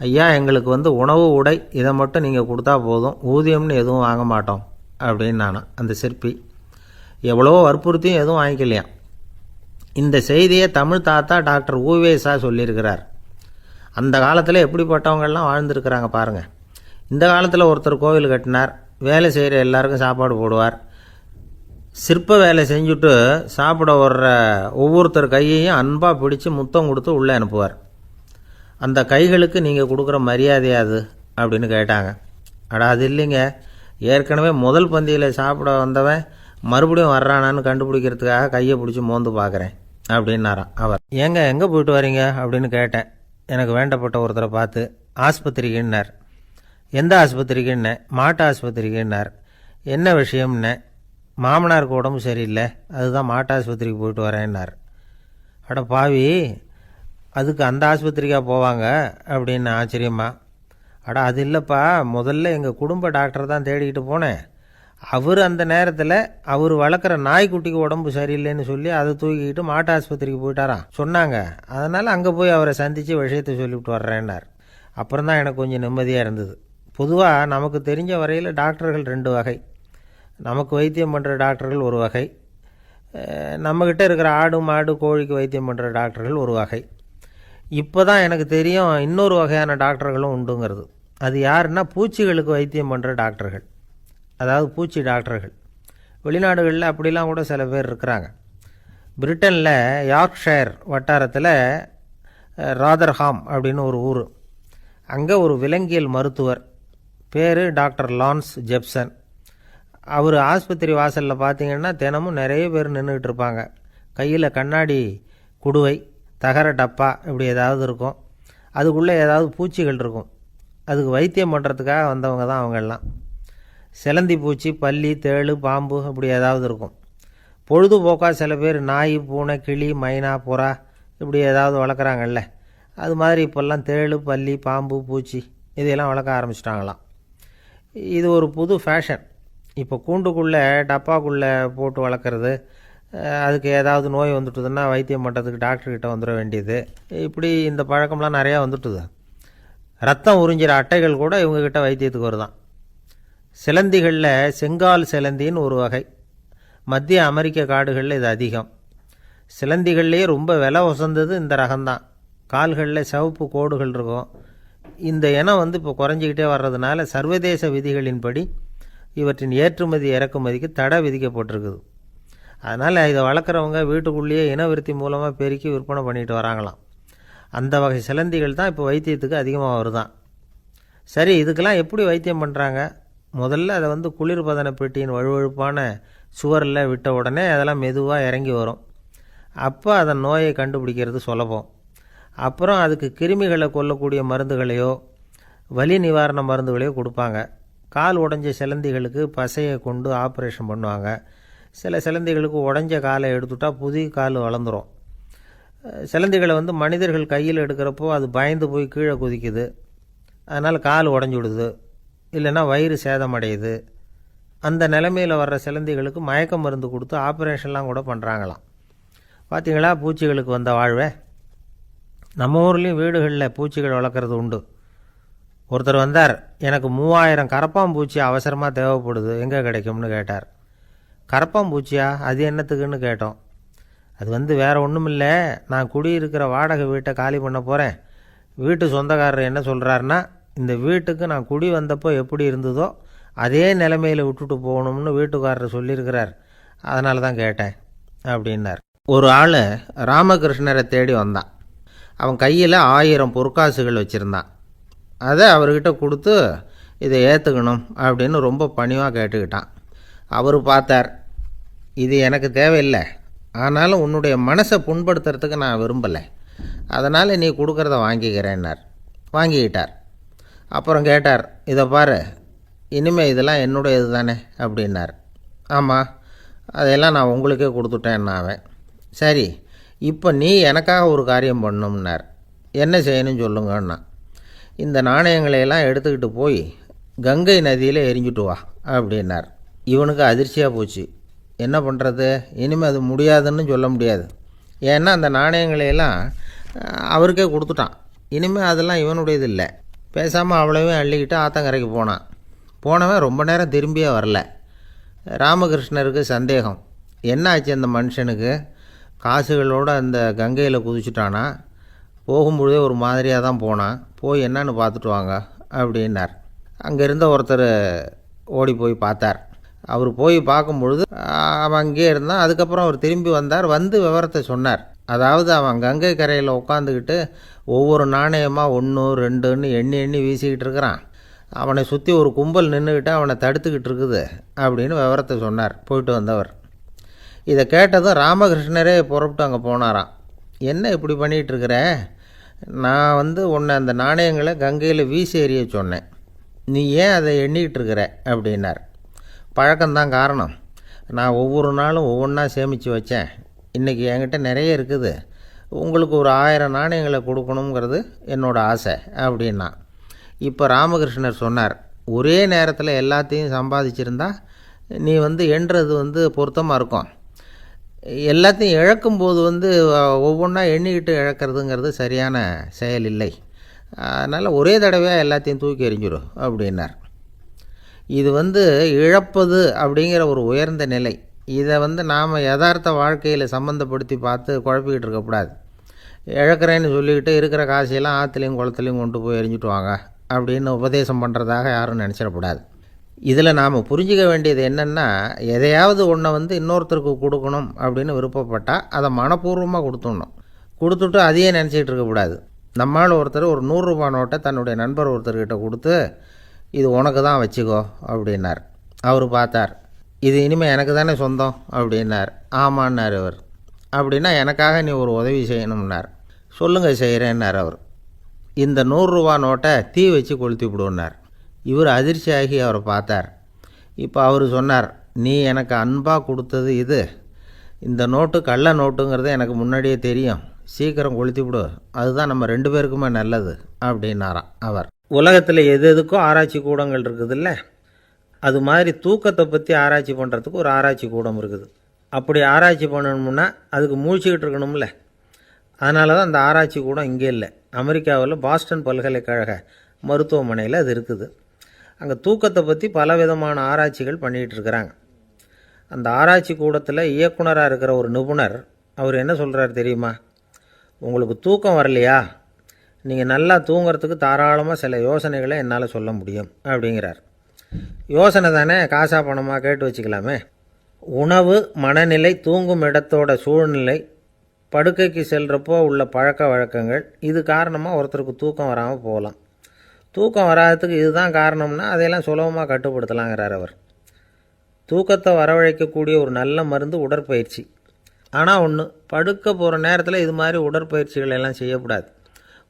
ஐயா, எங்களுக்கு உணவு உடை இதை மட்டும் நீங்கள் கொடுத்தா போதும், ஊதியம்னு எதுவும் வாங்க மாட்டோம் அப்படின்னு நானும். அந்த சிற்பி எவ்வளவோ வற்புறுத்தியும் எதுவும் வாங்கிக்கலையாம். இந்த செய்தியை தமிழ் தாத்தா டாக்டர் ஊவேசா சொல்லியிருக்கிறார். அந்த காலத்தில் எப்படிப்பட்டவங்கள்லாம் வாழ்ந்துருக்கிறாங்க பாருங்கள். இந்த காலத்தில் ஒருத்தர் கோவில் கட்டினார், வேலை செய்கிற எல்லாருக்கும் சாப்பாடு போடுவார். சிற்ப வேலை செஞ்சுட்டு சாப்பிட வர்ற ஒவ்வொருத்தர் கையையும் அன்பாக பிடிச்சி முத்தம் கொடுத்து உள்ளே அனுப்புவார். அந்த கைகளுக்கு நீங்கள் கொடுக்குற மரியாதையாது அப்படின்னு கேட்டாங்க. அது இல்லைங்க, ஏற்கனவே முதல் பந்தியில் சாப்பிட வந்தவன் மறுபடியும் வர்றானான்னு கண்டுபிடிக்கிறதுக்காக கையை பிடிச்சி மோந்து பார்க்குறேன் அப்படின்னாராம் அவர். ஏங்க எங்கே போயிட்டு வரீங்க அப்படின்னு கேட்டேன். எனக்கு வேண்டப்பட்ட ஒருத்தரை பார்த்து. ஆஸ்பத்திரிக்குன்னார். எந்த ஆஸ்பத்திரிக்குன்னே? மாட்டு ஆஸ்பத்திரிக்குன்னார். என்ன விஷயம்னே? மாமனாருக்கு உடம்பு சரியில்லை, அதுதான் மாட்டு ஆஸ்பத்திரிக்கு போயிட்டு வரேன்னார். அட பாவி, அதுக்கு அந்த ஆஸ்பத்திரிக்காக போவாங்க அப்படின்னு ஆச்சரியமா. அது இல்லைப்பா, முதல்ல எங்கள் குடும்ப டாக்டர் தான் தேடிக்கிட்டு போனேன். அவர் அந்த நேரத்தில் அவர் வளர்க்குற நாய்க்குட்டிக்கு உடம்பு சரியில்லைன்னு சொல்லி அதை தூக்கிக்கிட்டு மாட்டு ஆஸ்பத்திரிக்கு போயிட்டாராம் சொன்னாங்க. அதனால் அங்கே போய் அவரை சந்தித்து விஷயத்தை சொல்லிவிட்டு வர்றேன்னார். அப்புறம் தான் எனக்கு கொஞ்சம் நிம்மதியாக இருந்தது. பொதுவாக நமக்கு தெரிஞ்ச வரையில் டாக்டர்கள் 2 வகை. நமக்கு வைத்தியம் பண்ணுற டாக்டர்கள் ஒரு வகை, நம்மக்கிட்ட இருக்கிற ஆடு மாடு கோழிக்கு வைத்தியம் பண்ணுற டாக்டர்கள் ஒரு வகை. இப்போ தான் எனக்கு தெரியும் இன்னொரு வகையான டாக்டர்களும் உண்டுங்கிறது. அது யாருன்னா பூச்சிகளுக்கு வைத்தியம் பண்ணுற டாக்டர்கள், அதாவது பூச்சி டாக்டர்கள். வெளிநாடுகளில் அப்படிலாம் கூட சில பேர் இருக்கிறாங்க. பிரிட்டனில் யார்க்ஷயர் வட்டாரத்தில் ராதர்ஹாம் அப்படின்னு ஒரு ஊர். அங்கே ஒரு விலங்கியல் மருத்துவர் பேர் டாக்டர் லான்ஸ் ஜெப்சன். அவர் ஆஸ்பத்திரி வாசலில் பார்த்தீங்கன்னா தினமும் நிறைய பேர் நின்றுக்கிட்டு இருப்பாங்க. கையில் கண்ணாடி குடுவை, தகர டப்பா இப்படி ஏதாவது இருக்கும். அதுக்குள்ளே ஏதாவது பூச்சிகள் இருக்கும். அதுக்கு வைத்தியம் பண்ணுறதுக்காக வந்தவங்க தான் அவங்கெல்லாம். சிலந்தி பூச்சி, பல்லி, தேளு, பாம்பு இப்படி ஏதாவது இருக்கும். பொழுதுபோக்காக சில பேர் நாய், பூனை, கிளி, மைனா, புறா இப்படி ஏதாவது வளர்க்குறாங்கல்ல, அது மாதிரி இப்போல்லாம் தேளு, பல்லி, பாம்பு, பூச்சி இதையெல்லாம் வளர்க்க ஆரம்பிச்சிட்டாங்களாம். இது ஒரு புது ஃபேஷன். இப்போ கூண்டுக்குள்ளே டப்பாக்குள்ளே போட்டு வளர்க்குறது, அதுக்கு ஏதாவது நோய் வந்துட்டுதுன்னா வைத்தியம் பண்ணுறதுக்கு டாக்டர்கிட்ட வந்துட வேண்டியது, இப்படி இந்த பழக்கம்லாம் நிறையா வந்துட்டுது. ரத்தம் உறிஞ்சிற அட்டைகள் கூட இவங்கக்கிட்ட வைத்தியத்துக்கு வருதான். சிலந்திகளில் செங்கால் சிலந்தின்னு ஒரு வகை. மத்திய அமெரிக்க காடுகளில் இது அதிகம். சிலந்திகள்லேயே ரொம்ப விலை உசந்தது இந்த ரகம்தான். கால்களில் சிவப்பு கோடுகள் இருக்கும். இந்த இனம் இப்போ குறைஞ்சிக்கிட்டே வர்றதுனால சர்வதேச விதிகளின்படி இவற்றின் ஏற்றுமதி இறக்குமதிக்கு தடை விதிக்கப்பட்டிருக்குது. அதனால் இதை வளர்க்குறவங்க வீட்டுக்குள்ளேயே இனவிருத்தி மூலமாக பெருக்கி விற்பனை பண்ணிட்டு வராங்களாம். அந்த வகை சிலந்திகள் தான் இப்போ வைத்தியத்துக்கு அதிகமாக வருதான். சரி, இதுக்கெல்லாம் எப்படி வைத்தியம் பண்ணுறாங்க? முதல்ல அதை குளிர்பதன பெட்டியின் வழுவழுப்பான சுவரில் விட்ட உடனே அதெல்லாம் மெதுவாக இறங்கி வரும். அப்போ அதன் நோயை கண்டுபிடிக்கிறது சுலபம். அப்புறம் அதுக்கு கிருமிகளை கொல்லக்கூடிய மருந்துகளையோ வலி நிவாரண மருந்துகளையோ கொடுப்பாங்க. கால் உடைஞ்ச சிலந்திகளுக்கு பசையை கொண்டு ஆப்ரேஷன் பண்ணுவாங்க. சில சிலந்திகளுக்கு உடைஞ்ச காலை எடுத்துட்டால் புதிய கால் வளர்ந்துடும். சிலந்திகளை மனிதர்கள் கையில் எடுக்கிறப்போ அது பயந்து போய் கீழே குதிக்குது. அதனால் கால் உடஞ்சி விடுது, இல்லைன்னா வயிறு சேதமடையுது. அந்த நிலைமையில் வர்ற சிலந்திகளுக்கு மயக்க மருந்து கொடுத்து ஆப்ரேஷன்லாம் கூட பண்ணுறாங்களாம். பார்த்திங்களா பூச்சிகளுக்கு வந்த வாழ்வே. நம்ம ஊர்லேயும் வீடுகளில் பூச்சிகள் வளர்க்குறது உண்டு. ஒருத்தர் வந்தார், எனக்கு 3000 கரப்பாம்பூச்சி அவசரமாக தேவைப்படுது, எங்கே கிடைக்கும்னு கேட்டார். கரப்பாம்பூச்சியா, அது என்னத்துக்குன்னு கேட்டோம். அது வேறு ஒன்றும் இல்லை, நான் குடியிருக்கிற வாடகை வீட்டை காலி பண்ண போகிறேன். வீட்டு சொந்தக்காரர் என்ன சொல்கிறாருன்னா, இந்த வீட்டுக்கு நான் குடி வந்தப்போ எப்படி இருந்ததோ அதே நிலைமையில் விட்டுட்டு போகணும்னு வீட்டுக்காரர் சொல்லியிருக்கிறார், அதனால தான் கேட்டேன் அப்படின்னார். ஒரு ஆள் ராமகிருஷ்ணரை தேடி வந்தான். அவன் கையில் 1000 பொற்காசுகள் வச்சுருந்தான். அதை அவர்கிட்ட கொடுத்து இதை ஏற்றுக்கணும் அப்படின்னு ரொம்ப பணிவாக கேட்டுக்கிட்டான். அவர் பார்த்தார், இது எனக்கு தேவையில்லை, ஆனாலும் உன்னுடைய மனசை புண்படுத்துறதுக்கு நான் விரும்பலை, அதனால் நீ கொடுக்குறத வாங்கிக்கிறேன்னார். வாங்கிக்கிட்டார். அப்புறம் கேட்டார், இதை பாரு, இனிமேல் இதெல்லாம் என்னுடையது தானே அப்படின்னார். ஆமாம், அதையெல்லாம் நான் உங்களுக்கே கொடுத்துட்டேன் அவன். சரி, இப்போ நீ எனக்காக ஒரு காரியம் பண்ணணும்னார். என்ன செய்யணும்னு சொல்லுங்கன்னா, இந்த நாணயங்களையெல்லாம் எடுத்துக்கிட்டு போய் கங்கை நதியில் எரிஞ்சுட்டு வா அப்படின்னார். இவனுக்கு அதிர்ச்சியாக போச்சு. என்ன பண்ணுறது, இனிமேல் அது முடியாதுன்னு சொல்ல முடியாது. ஏன்னா அந்த நாணயங்களையெல்லாம் அவருக்கே கொடுத்துட்டான். இனிமேல் அதெல்லாம் இவனுடையது இல்லை. பேசாமல் அவ்வளோவே அள்ளிக்கிட்டு ஆத்தங்கரைக்கு போனான். போனவன் ரொம்ப நேரம் திரும்பியே வரல. ராமகிருஷ்ணருக்கு சந்தேகம், என்ன ஆச்சு அந்த மனுஷனுக்கு, காசுகளோடு அந்த கங்கையில் குதிச்சுட்டானா, போகும்பொழுதே ஒரு மாதிரியாக தான் போனான், போய் என்னன்னு பார்த்துட்டு வாங்க அப்படின்னார். அங்கே இருந்த ஒருத்தர் ஓடி போய் பார்த்தார். அவர் போய் பார்க்கும்பொழுது அவன் அங்கேயே இருந்தான். அதுக்கப்புறம் அவர் திரும்பி வந்தார். விவரத்தை சொன்னார். அதாவது அவன் கங்கை கரையில் உட்காந்துக்கிட்டு ஒவ்வொரு நாணயமாக 1 2ன்னு எண்ணி வீசிக்கிட்டு இருக்கிறான். அவனை சுற்றி ஒரு கும்பல் நின்றுக்கிட்டு அவனை தடுத்துக்கிட்டு இருக்குது அப்படின்னு விவரத்தை சொன்னார் போயிட்டு வந்தவர். இதை கேட்டதும் ராமகிருஷ்ணரே புறப்பட்டு அங்கே போனாராம். என்ன இப்படி பண்ணிகிட்ருக்கிற, நான் உன்னை அந்த நாணயங்களை கங்கையில் வீசி எறிய சொன்னேன், நீ ஏன் அதை எண்ணிக்கிட்டு இருக்கிற அப்படின்னார். பழக்கம்தான் காரணம், நான் ஒவ்வொரு நாளும் ஒவ்வொன்றா சேமித்து வச்சேன். இன்றைக்கி என்கிட்ட நிறைய இருக்குது, உங்களுக்கு ஒரு 1000 நாணயங்களை கொடுக்கணுங்கிறது என்னோடய ஆசை அப்படின்னா. இப்போ ராமகிருஷ்ணர் சொன்னார், ஒரே நேரத்தில் எல்லாத்தையும் சம்பாதிச்சிருந்தா நீ எண்ணுறது பொருத்தமாக இருக்கும். எல்லாத்தையும் இழக்கும்போது ஒவ்வொன்றா எண்ணிக்கிட்டு இழக்கிறதுங்கிறது சரியான செயல் இல்லை. அதனால் ஒரே தடவையாக எல்லாத்தையும் தூக்கி எறிஞ்சிடும் அப்படின்னார். இது இழப்பது அப்படிங்கிற ஒரு உயர்ந்த நிலை. இதை நாம் யதார்த்த வாழ்க்கையில் சம்மந்தப்படுத்தி பார்த்து குழப்பிக்கிட்டு இருக்கக்கூடாது. இழக்கிறேன்னு சொல்லிக்கிட்டு இருக்கிற காசையெல்லாம் ஆற்றுலையும் குளத்துலையும் கொண்டு போய் எரிஞ்சிட்டு வாங்க அப்படின்னு உபதேசம் பண்ணுறதாக யாரும் நினச்சிடக்கூடாது. இதில் நாம் புரிஞ்சிக்க வேண்டியது என்னென்னா, எதையாவது ஒன்றை இன்னொருத்தருக்கு கொடுக்கணும் அப்படின்னு விருப்பப்பட்டால் அதை மனப்பூர்வமாக கொடுத்துடணும். கொடுத்துட்டு அதையே நினச்சிக்கிட்டு இருக்கக்கூடாது. நம்மால் ஒருத்தர் ஒரு 100 ரூபா நோட்டை தன்னுடைய நண்பர் ஒருத்தர்கிட்ட கொடுத்து, இது உனக்கு தான் வச்சுக்கோ அப்படின்னார். அவர் பார்த்தார், இது இனிமேல் எனக்கு தானே சொந்தம் அப்படின்னார். ஆமான்னார் அவர். அப்படின்னா எனக்காக நீ ஒரு உதவி செய்யணும்னார். சொல்லுங்கள் செய்கிறேன்னார் அவர். இந்த 100 ரூபா நோட்டை தீ வச்சு கொளுத்தி விடுன்னார். இவர் அதிர்ச்சியாகி அவரை பார்த்தார். இப்போ அவர் சொன்னார், நீ எனக்கு அன்பாக கொடுத்தது இது, இந்த நோட்டு கள்ள நோட்டுங்கிறது எனக்கு முன்னாடியே தெரியும், சீக்கிரம் கொளுத்தி விடு, அதுதான் நம்ம 2 பேருக்குமே நல்லது அப்படின்னாராம் அவர். உலகத்தில் எது எதுக்கும் ஆராய்ச்சி கூடங்கள் இருக்குதுல்ல, அது மாதிரி தூக்கத்தை பற்றி ஆராய்ச்சி பண்ணுறதுக்கு ஒரு ஆராய்ச்சி கூடம் இருக்குது. அப்படி ஆராய்ச்சி பண்ணணும்னா அதுக்கு மூழ்கிக்கிட்டு இருக்கணும்ல. அதனால தான் அந்த ஆராய்ச்சி கூடம் இங்கே இல்லை. அமெரிக்காவில் பாஸ்டன் பல்கலைக்கழக மருத்துவமனையில் அது இருக்குது. அங்கே தூக்கத்தை பற்றி பலவிதமான ஆராய்ச்சிகள் பண்ணிகிட்டு இருக்கிறாங்க. அந்த ஆராய்ச்சி கூடத்தில் இயக்குனராக இருக்கிற ஒரு நிபுணர், அவர் என்ன சொல்கிறார் தெரியுமா? உங்களுக்கு தூக்கம் வரலையா, நீங்கள் நல்லா தூங்கிறதுக்கு தாராளமாக சில யோசனைகளை என்னால் சொல்ல முடியும் அப்படிங்கிறார். யோசனை தானே, காசா பணமாக கேட்டு வச்சுக்கலாமே. உணவு, மனநிலை, தூங்கும் இடத்தோட சூழ்நிலை, படுக்கைக்கு செல்கிறப்போ உள்ள பழக்க வழக்கங்கள், இது காரணமாக ஒருத்தருக்கு தூக்கம் வராமல் போகலாம். தூக்கம் வராததுக்கு இதுதான் காரணம்னா அதையெல்லாம் சுலபமாக கட்டுப்படுத்தலாங்கிறார் அவர். தூக்கத்தை வரவழைக்கக்கூடிய ஒரு நல்ல மருந்து உடற்பயிற்சி. ஆனால் ஒன்று, படுக்க போகிற நேரத்தில் இது மாதிரி உடற்பயிற்சிகள் எல்லாம் செய்யக்கூடாது.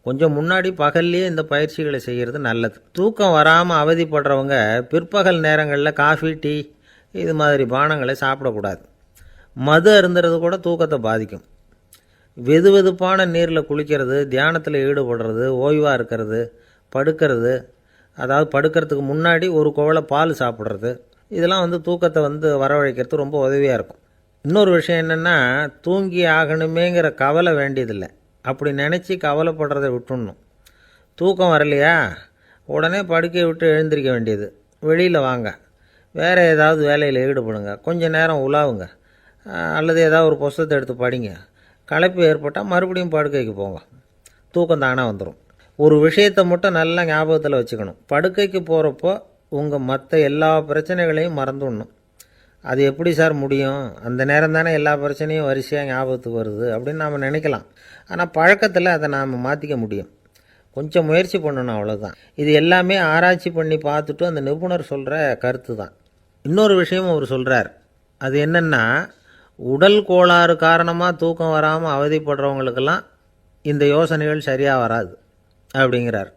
கொஞ்சம் முன்னாடி பகல்லையே இந்த பயிற்சிகளை செய்கிறது நல்லது. தூக்கம் வராமல் அவதிப்படுறவங்க பிற்பகல் நேரங்களில் காஃபி, டீ இது மாதிரி பானங்களை சாப்பிடக்கூடாது. மது அருந்துறது கூட தூக்கத்தை பாதிக்கும். வெது வெதுப்பான நீரில் குளிக்கிறது, தியானத்தில் ஈடுபடுறது, ஓய்வாக இருக்கிறது, படுக்கிறது, அதாவது படுக்கிறதுக்கு முன்னாடி ஒரு குவளை பால் சாப்பிட்றது, இதெல்லாம் தூக்கத்தை வரவழைக்கிறது ரொம்ப உதவியாக இருக்கும். இன்னொரு விஷயம் என்னென்னா, தூங்கி ஆகணுமேங்கிற கவலை வேண்டியதில்லை. அப்படி நினச்சி கவலைப்படுறதை விட்டுடணும். தூக்கம் வரலையா, உடனே படுக்கையை விட்டு எழுந்திருக்க வேண்டியது. வெளியில் வாங்க, வேறு ஏதாவது வேலையில் ஈடுபடுங்க, கொஞ்சம் நேரம் உலாவுங்க, அல்லது ஏதாவது ஒரு புஸ்தகத்தை எடுத்து படிங்க. களைப்பு ஏற்பட்டால் மறுபடியும் படுக்கைக்கு போங்க, தூக்கம் தானாக வந்துடும். ஒரு விஷயத்தை மட்டும் நல்லா ஞாபகத்தில் வச்சுக்கணும். படுக்கைக்கு போகிறப்போ உங்கள் மற்ற எல்லா பிரச்சனைகளையும் மறந்துடணும். அது எப்படி சார் முடியும், அந்த நேரம் தானே எல்லா பிரச்சனையும் வரிசையாக ஞாபகத்துக்கு வருது அப்படின்னு நாம் நினைக்கலாம். ஆனால் பழக்கத்தில் அதை நாம் மாற்றிக்க முடியும். கொஞ்சம் முயற்சி பண்ணணும், அவ்வளோதான். இது எல்லாமே ஆராய்ச்சி பண்ணி பார்த்துட்டு அந்த நிபுணர் சொல்கிற கருத்து தான். இன்னொரு விஷயமும் அவர் சொல்கிறார். அது என்னென்னா, உடல் கோளாறு காரணமாக தூக்கம் வராமல் அவதிப்படுறவங்களுக்கெல்லாம் இந்த யோசனைகள் சரியாக வராது அப்படிங்கிறார்.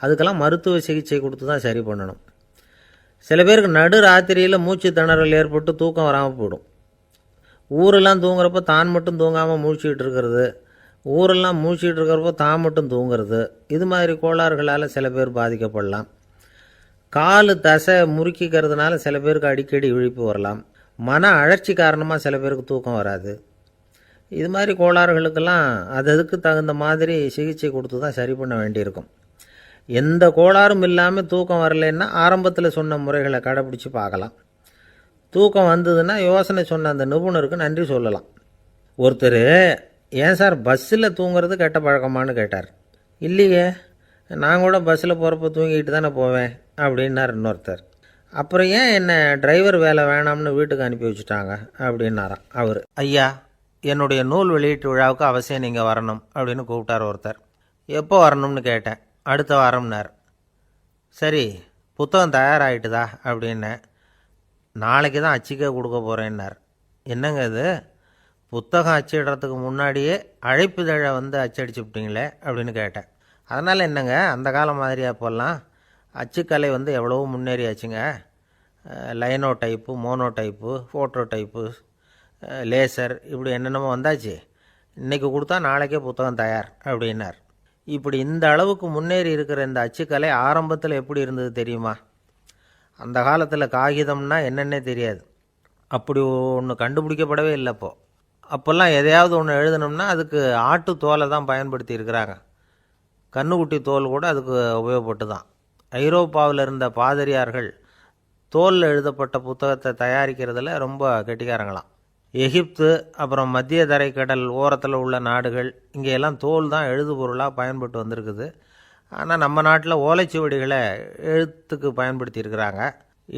அதுக்கெல்லாம் மருத்துவ சிகிச்சை கொடுத்து தான் சரி பண்ணணும். சில பேருக்கு நடு ராத்திரியில் மூச்சு திணறல் ஏற்பட்டு தூக்கம் வராமல் போயிடும். ஊரெல்லாம் தூங்குறப்போ தான் மட்டும் தூங்காமல் மூழ்கிட்டு இருக்கிறது, ஊரெல்லாம் மூழ்கிட்டு இருக்கிறப்போ தான் மட்டும் தூங்குறது, இது மாதிரி கோளாறுகளால் சில பேர் பாதிக்கப்படலாம். கால் தசை முறுக்கிக்கிறதுனால சில பேருக்கு அடிக்கடி விழிப்பு வரலாம். மன அழற்சி காரணமாக சில பேருக்கு தூக்கம் வராது. இது மாதிரி கோளாறுகளுக்கெல்லாம் அதுக்கு தகுந்த மாதிரி சிகிச்சை கொடுத்து தான் சரி பண்ண வேண்டியிருக்கும். எந்த கோளாறும் இல்லாமல் தூக்கம் வரலைன்னா ஆரம்பத்தில் சொன்ன முறைகளை கடைப்பிடிச்சி பார்க்கலாம். தூக்கம் வந்ததுன்னா யோசனை சொன்ன அந்த நிபுணருக்கு நன்றி சொல்லலாம். ஒருத்தர், ஏன் சார் பஸ்ஸில் தூங்குறது கெட்ட பழக்கமானு கேட்டார். இல்லையே, நான் கூட பஸ்ஸில் போகிறப்ப தூங்கிட்டு தானே போவேன் அப்படின்னார் இன்னொருத்தர். அப்புறம் ஏன் என்ன டிரைவர் வேலை வேணாம்னு வீட்டுக்கு அனுப்பி வச்சுட்டாங்க அப்படின்னாராம் அவர். ஐயா, என்னுடைய நூல் வெளியீட்டு விழாவுக்கு அவசியம் நீங்கள் வரணும் அப்படின்னு கூப்பிட்டார் ஒருத்தர். எப்போ வரணும்னு கேட்டேன். அடுத்த வாரம்னார். சரி, புத்தகம் தயாராகிட்டுதா அப்படின்னேன். நாளைக்கு தான் அச்சிக்க கொடுக்க போகிறேன்னார். என்னங்க இது, புத்தகம் அச்சிடுறதுக்கு முன்னாடியே அழைப்புதழை அச்சடிச்சு விட்டீங்களே அப்படின்னு கேட்டேன். அதனால் என்னங்க, அந்த காலம் மாதிரியா இப்போல்லாம் அச்சுக்கலை எவ்வளவோ முன்னேறியாச்சுங்க. Linotype, monotype, phototype, laser, இப்படி என்னென்னமோ வந்தாச்சு. இன்றைக்கி கொடுத்தா நாளைக்கே புத்தகம் தயார் அப்படின்னார். இப்படி இந்த அளவுக்கு முன்னேறி இருக்கிற இந்த அச்சுக்கலை ஆரம்பத்தில் எப்படி இருந்தது தெரியுமா? அந்த காலத்தில் காகிதம்னா என்னென்னே தெரியாது. அப்படி ஒன்று கண்டுபிடிக்கப்படவே இல்லை. அப்போல்லாம் எதையாவது ஒன்று எழுதணும்னா அதுக்கு ஆட்டு தோலை தான் பயன்படுத்தி இருக்கிறாங்க. கன்றுக்குட்டி தோல் கூட அதுக்கு உபயோகப்பட்டு தான். ஐரோப்பாவில் இருந்த பாதிரியார்கள் தோலில் எழுதப்பட்ட புத்தகத்தை தயாரிக்கிறதுல ரொம்ப கெட்டிக்காரங்களாம். எகிப்து, அப்புறம் மத்திய தரைக்கடல் ஓரத்தில் உள்ள நாடுகள், இங்கே எல்லாம் தோல் தான் எழுதுபொருளாக பயன்பட்டு வந்திருக்குது. ஆனால் நம்ம நாட்டில் ஓலைச்சுவடிகளை எழுத்துக்கு பயன்படுத்தியிருக்கிறாங்க.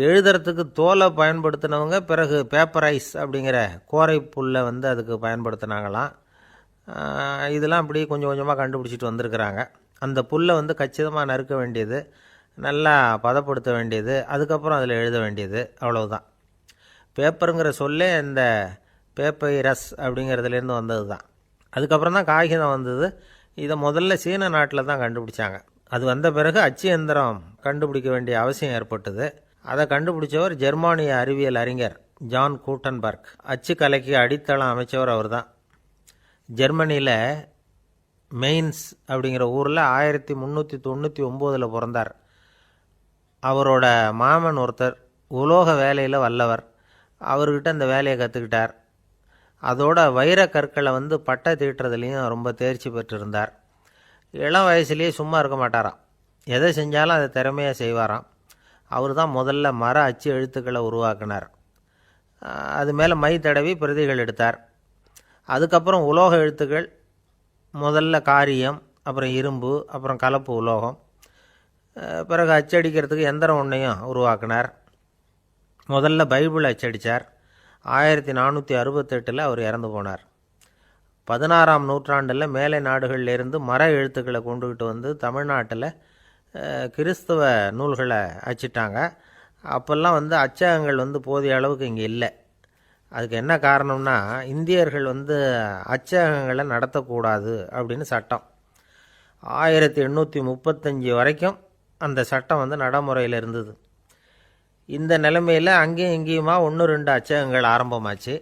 எழுதுறதுக்கு தோலை பயன்படுத்தினவங்க பிறகு பேப்பரைஸ் அப்படிங்கிற கோரை புல்லை அதுக்கு பயன்படுத்தினாங்களாம். இதெல்லாம் இப்படி கொஞ்சம் கொஞ்சமாக கண்டுபிடிச்சிட்டு வந்திருக்கிறாங்க. அந்த புல்லை கச்சிதமாக நறுக்க வேண்டியது, நல்லா பதப்படுத்த வேண்டியது, அதுக்கப்புறம் அதில் எழுத வேண்டியது, அவ்வளவுதான். பேப்பருங்கிற சொல்லே இந்த பேப்பைரஸ் அப்படிங்கிறதுலேருந்து வந்தது தான். அதுக்கப்புறம் தான் காகிதம் வந்தது. இதை முதல்ல சீன நாட்டில் தான் கண்டுபிடிச்சாங்க. அது வந்த பிறகு அச்சு எந்திரம் கண்டுபிடிக்க வேண்டிய அவசியம் ஏற்பட்டது. அதை கண்டுபிடிச்சவர் ஜெர்மானிய அறிவியல் அறிஞர் ஜான் கூட்டன்பர்க். அச்சு கலைக்கு அடித்தளம் அமைச்சவர் அவர் தான். ஜெர்மனியில் மெயின்ஸ் அப்படிங்கிற ஊரில் 1399 பிறந்தார். அவரோட மாமன் ஒருத்தர் உலோக வேலையில் வல்லவர். அவர்கிட்ட அந்த வேலையை கற்றுக்கிட்டார். அதோட வைர கற்களை பட்டை தீட்டுறதுலேயும் ரொம்ப தேர்ச்சி பெற்றிருந்தார். இளம் வயசுலேயே சும்மா இருக்க மாட்டாராம். எதை செஞ்சாலும் அதை திறமையாக செய்வாராம். அவர் தான் முதல்ல மர அச்சு எழுத்துக்களை உருவாக்கினார். அது மேலே மை தடவி பிரதிகள் எடுத்தார். அதுக்கப்புறம் உலோக எழுத்துக்கள், முதல்ல காரியம், அப்புறம் இரும்பு, அப்புறம் கலப்பு உலோகம், பிறகு அச்சடிக்கிறதுக்கு எந்திரம் ஒன்றையும் உருவாக்கினார். முதல்ல பைபிள் அச்சடித்தார். 1468 அவர் இறந்து போனார். 16ஆம் நூற்றாண்டில் மேலை நாடுகளிலிருந்து மர எழுத்துக்களை கொண்டுக்கிட்டு தமிழ்நாட்டில் கிறிஸ்தவ நூல்களை அச்சிட்டாங்க. அப்போல்லாம் அச்சகங்கள் போதிய அளவுக்கு இங்கே இல்லை. அதுக்கு என்ன காரணம்னா, இந்தியர்கள் அச்சகங்களை நடத்தக்கூடாது அப்படின்னு சட்டம். 1835 வரைக்கும் அந்த சட்டம் நடைமுறையில் இருந்தது. இந்த நிலைமையில் அங்கேயும் இங்கேயுமா 1-2 அச்சகங்கள் ஆரம்பமாச்சு.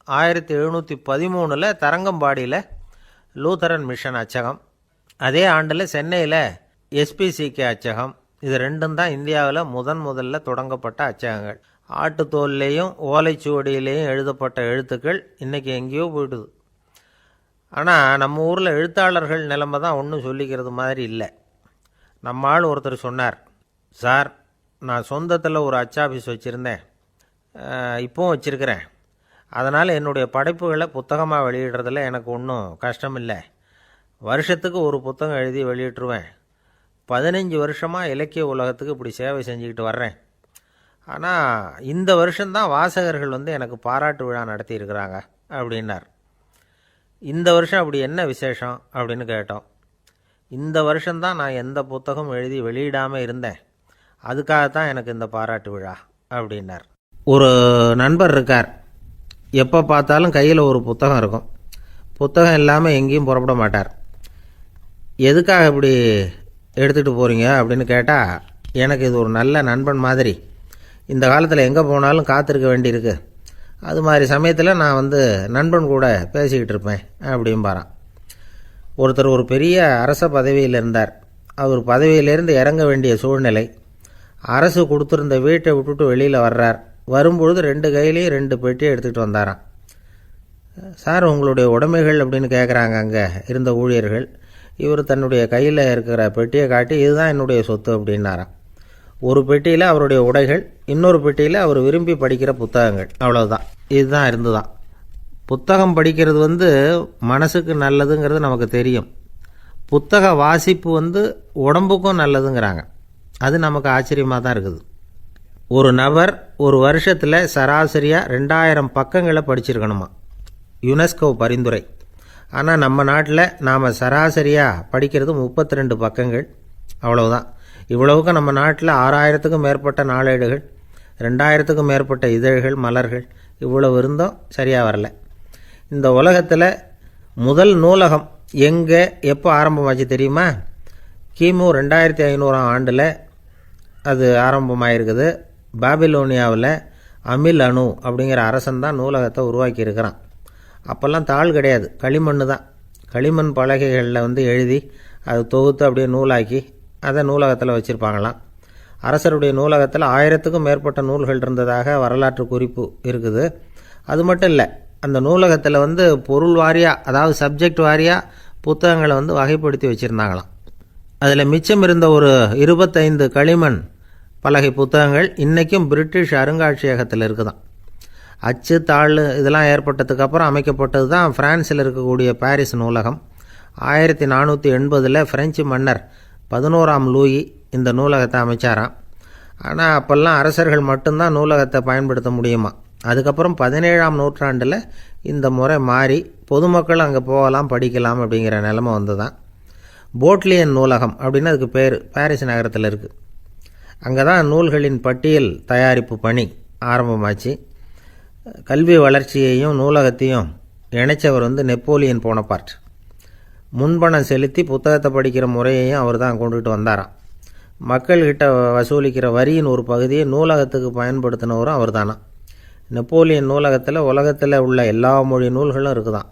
1713 தரங்கம்பாடியில் லூத்தரன் மிஷன் அச்சகம், அதே ஆண்டில் சென்னையில் எஸ்பிசிகே அச்சகம். இது ரெண்டும் தான் இந்தியாவில் முதல்ல தொடங்கப்பட்ட அச்சகங்கள். ஆட்டுத்தோல்லையும் ஓலைச்சுவடியிலையும் எழுதப்பட்ட எழுத்துக்கள் இன்றைக்கி எங்கேயோ போயிடுது. ஆனால் நம்ம ஊரில் எழுத்தாளர்கள் நிலைமை தான் ஒன்றும் சொல்லிக்கிறது மாதிரி இல்லை. நம்ம ஆள் ஒருத்தர் சொன்னார், சார், நான் சொந்தத்தில் ஒரு அச்சாபீஸ் வச்சுருந்தேன், இப்போவும் வச்சுருக்கிறேன். அதனால் என்னுடைய படைப்புகளை புத்தகமாக வெளியிடுறதில் எனக்கு ஒன்றும் கஷ்டம் இல்லை. வருஷத்துக்கு ஒரு புத்தகம் எழுதி வெளியிட்டுருவேன். 15 வருஷமாக இலக்கிய உலகத்துக்கு இப்படி சேவை செஞ்சுக்கிட்டு வர்றேன். ஆனால் இந்த வருஷம்தான் வாசகர்கள் எனக்கு பாராட்டு விழா நடத்தியிருக்கிறாங்க அப்படின்னார். இந்த வருஷம் அப்படி என்ன விசேஷம் அப்படின்னு கேட்டோம். இந்த வருஷம்தான் நான் எந்த புத்தகம் எழுதி வெளியிடாமல் இருந்தேன், அதுக்காகத்தான் எனக்கு இந்த பாராட்டு விழா அப்படின்னார். ஒரு நண்பர் இருக்கார். எப்போ பார்த்தாலும் கையில் ஒரு புத்தகம் இருக்கும். புத்தகம் இல்லாமல் எங்கேயும் புறப்பட மாட்டார். எதுக்காக இப்படி எடுத்துகிட்டு போகிறீங்க அப்படின்னு கேட்டால், எனக்கு இது ஒரு நல்ல நண்பன் மாதிரி. இந்த காலத்தில் எங்கே போனாலும் காத்திருக்க வேண்டியிருக்கு. அது மாதிரி சமயத்தில் நான் நண்பன் கூட பேசிக்கிட்டு இருப்பேன் அப்படிம்பாரான். ஒருத்தர் ஒரு பெரிய அரச பதவியில் இருந்தார். அவர் பதவியிலேருந்து இறங்க வேண்டிய சூழ்நிலை. அரசு கொடுத்துருந்த வீட்டை விட்டுட்டு வெளியில் வர்றார். வரும்பொழுது 2 கையிலையும் 2 பெட்டியை எடுத்துகிட்டு வந்தாராம். சார், உங்களுடைய உடைமைகள் அப்படின்னு கேட்குறாங்க அங்கே இருந்த ஊழியர்கள். இவர் தன்னுடைய கையில் இருக்கிற பெட்டியை காட்டி, இதுதான் என்னுடைய சொத்து அப்படின்னாராம். ஒரு பெட்டியில் அவருடைய உடைகள், இன்னொரு பெட்டியில் அவர் விரும்பி படிக்கிற புத்தகங்கள், அவ்வளோதான். இதுதான் இருந்துதான். புத்தகம் படிக்கிறது மனசுக்கு நல்லதுங்கிறது நமக்கு தெரியும். புத்தக வாசிப்பு உடம்புக்கும் நல்லதுங்கிறாங்க. அது நமக்கு ஆச்சரியமாக தான் இருக்குது. ஒரு நபர் ஒரு வருஷத்தில் சராசரியாக 2000 பக்கங்களை படிச்சிருக்கணுமா, யுனெஸ்கோ பரிந்துரை. ஆனால் நம்ம நாட்டில் நாம் சராசரியாக படிக்கிறது 32 பக்கங்கள், அவ்வளவுதான். இவ்வளவுக்கு நம்ம நாட்டில் 6000க்கும் மேற்பட்ட நாளேடுகள், 2000க்கும் மேற்பட்ட இதழ்கள், மலர்கள், இவ்வளவு இருந்தும் சரியாக வரல. இந்த உலகத்தில் முதல் நூலகம் எங்கே எப்போ ஆரம்பமாச்சு தெரியுமா? கிமு 2500ஆம் ஆண்டில் அது ஆரம்பமாயிருக்குது. பாபிலோனியாவில் அமில் அணு அப்படிங்கிற அரசன் தான் நூலகத்தை உருவாக்கியிருக்கிறான். அப்போல்லாம் தாள் கிடையாது, களிமண் தான். களிமண் பலகைகளில் எழுதி அது தொகுத்து அப்படியே நூலாக்கி அதை நூலகத்தில் வச்சுருப்பாங்களாம். அரசருடைய நூலகத்தில் 1000க்கும் மேற்பட்ட நூல்கள் இருந்ததாக வரலாற்று குறிப்பு இருக்குது. அது மட்டும் இல்லை, அந்த நூலகத்தில் பொருள் வாரியாக, அதாவது சப்ஜெக்ட் வாரியாக புத்தகங்களை வகைப்படுத்தி வச்சுருந்தாங்களாம். அதில் மிச்சம் இருந்த ஒரு 25 களிமண் பலகை புத்தகங்கள் இன்றைக்கும் பிரிட்டிஷ் அருங்காட்சியகத்தில் இருக்குதான். அச்சு தாள் இதெல்லாம் ஏற்பட்டதுக்கப்புறம் அமைக்கப்பட்டது தான் ஃப்ரான்ஸில் இருக்கக்கூடிய பாரிஸ் நூலகம். 1480 ஃப்ரெஞ்சு மன்னர் 11ஆம் லூயி இந்த நூலகத்தை அமைச்சாராம். ஆனால் அப்போல்லாம் அரசர்கள் மட்டும்தான் நூலகத்தை பயன்படுத்த முடியுமா. அதுக்கப்புறம் 17ஆம் நூற்றாண்டில் இந்த முறை மாறி பொதுமக்கள் அங்கே போகலாம் படிக்கலாம் அப்படிங்கிற நிலைமை வந்து தான் போட்லியன் நூலகம் அப்படின்னு அதுக்கு பேர் பாரிஸ் நகரத்தில் இருக்குது. அங்கே தான் நூல்களின் பட்டியல் தயாரிப்பு பணி ஆரம்பமாச்சு. கல்வி வளர்ச்சியையும் நூலகத்தையும் இணைச்சவர் வந்து நெப்போலியன் போனபார்ட். முன்பணம் செலுத்தி புத்தகத்தை படிக்கிற முறையையும் அவர் தான் கொண்டுகிட்டு வந்தாராம். மக்கள்கிட்ட வசூலிக்கிற வரியின் ஒரு பகுதியை நூலகத்துக்கு பயன்படுத்தினவரும் அவர் தானா. நெப்போலியன் நூலகத்தில் உலகத்தில் உள்ள எல்லா மொழி நூல்களும் இருக்குதான்.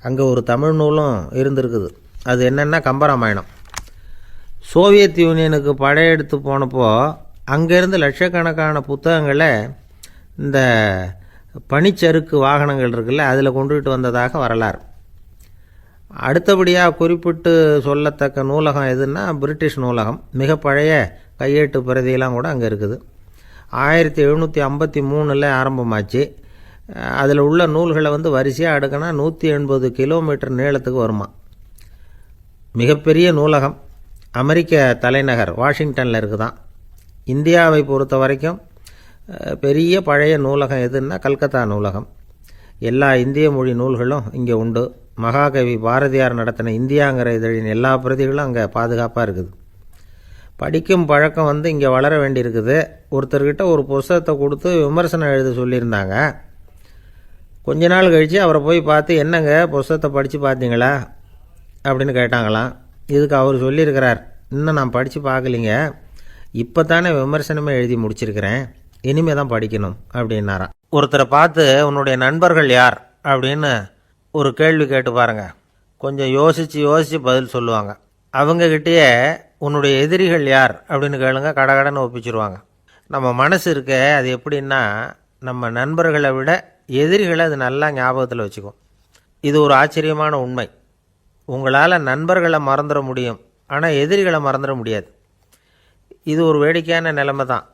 அங்கே ஒரு தமிழ் நூலும் இருந்திருக்குது. அது என்னென்னா கம்பராமாயணம். சோவியத் யூனியனுக்கு படையெடுத்து போனப்போ அங்கேருந்து லட்சக்கணக்கான புத்தகங்களை இந்த பனிச்சறுக்கு வாகனங்கள் இருக்குல்ல அதில் கொண்டுகிட்டு வந்ததாக வரலாறு. அடுத்தபடியாக குறிப்பிட்டு சொல்லத்தக்க நூலகம் எதுன்னா பிரிட்டிஷ் நூலகம். மிக பழைய கையெட்டு பிரதியெல்லாம் கூட அங்கே இருக்குது. 1753 ஆரம்பமாச்சு. அதில் உள்ள நூல்களை வந்து வரிசையாக அடுக்கினா 180 கிலோமீட்டர் நீளத்துக்கு வருமா. மிகப்பெரிய நூலகம் அமெரிக்க தலைநகர் வாஷிங்டனில் இருக்குதான். இந்தியாவை பொறுத்த வரைக்கும் பெரிய பழைய நூலகம் எதுன்னா கல்கத்தா நூலகம். எல்லா இந்திய மொழி நூல்களும் இங்கே உண்டு. மகாகவி பாரதியார் நடத்தின இந்தியாங்கிற இதழின் எல்லா பிரதிகளும் அங்கே பாதுகாப்பாக இருக்குது. படிக்கும் பழக்கம் வந்து இங்கே வளர வேண்டியிருக்குது. ஒருத்தர்கிட்ட ஒரு புஸ்தகத்தை கொடுத்து விமர்சனம் எழுத சொல்லியிருந்தாங்க. கொஞ்ச நாள் கழித்து அவரை போய் பார்த்து என்னங்க புஸ்தகத்தை படித்து பார்த்தீங்களா அப்படின்னு கேட்டாங்களாம். இதுக்கு அவர் சொல்லியிருக்கிறார், இன்னும் நான் படித்து பார்க்கலிங்க, இப்போ தானே விமர்சனமே எழுதி முடிச்சிருக்கிறேன், இனிமே தான் படிக்கணும் அப்படின்னாராம். ஒருத்தரை பார்த்து உன்னுடைய நண்பர்கள் யார் அப்படின்னு ஒரு கேள்வி கேட்டு பாருங்க. கொஞ்சம் யோசித்து பதில் சொல்லுவாங்க. அவங்கக்கிட்டேயே உன்னுடைய எதிரிகள் யார் அப்படின்னு கேளுங்க, கடகடன்னு ஒப்பிச்சிருவாங்க. நம்ம மனசு இருக்க அது எப்படின்னா நம்ம நண்பர்களை விட எதிரிகளை அது நல்லா ஞாபகத்தில் வச்சுக்கும். இது ஒரு ஆச்சரியமான உண்மை. உங்களால் நண்பர்களை மறந்துட முடியும், ஆனால் எதிரிகளை மறந்துட முடியாது. இது ஒரு வேடிக்கையான நிலைமை தான்.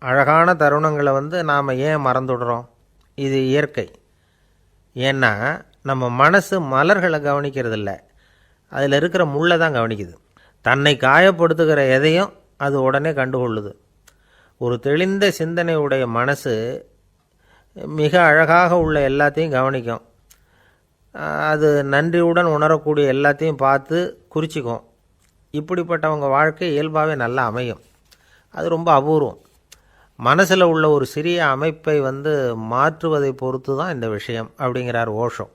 அழகான தருணங்களை வந்து நாம் ஏன் மறந்துடுறோம்? இது இயற்கை. ஏன்னா நம்ம மனசு மலர்களை கவனிக்கிறதில்ல, அதில் இருக்கிற முள்ளை தான் கவனிக்குது. தன்னை காயப்படுத்துகிற எதையும் அது உடனே கண்டுகொள்ளுது. ஒரு தெளிந்த சிந்தனை உடைய மனசு மிக அழகாக உள்ள எல்லாத்தையும் கவனிக்கும். அது நன்றியுடன் உணரக்கூடிய எல்லாத்தையும் பார்த்து குறிச்சிக்கும். இப்படிப்பட்டவங்க வாழ்க்கை இயல்பாகவே நல்லா அமையும். அது ரொம்ப அபூர்வம். மனசில் உள்ள ஒரு சிறிய அமைப்பை வந்து மாற்றுவதை பொறுத்து தான் இந்த விஷயம் அப்படிங்கிறார் ஓஷோ.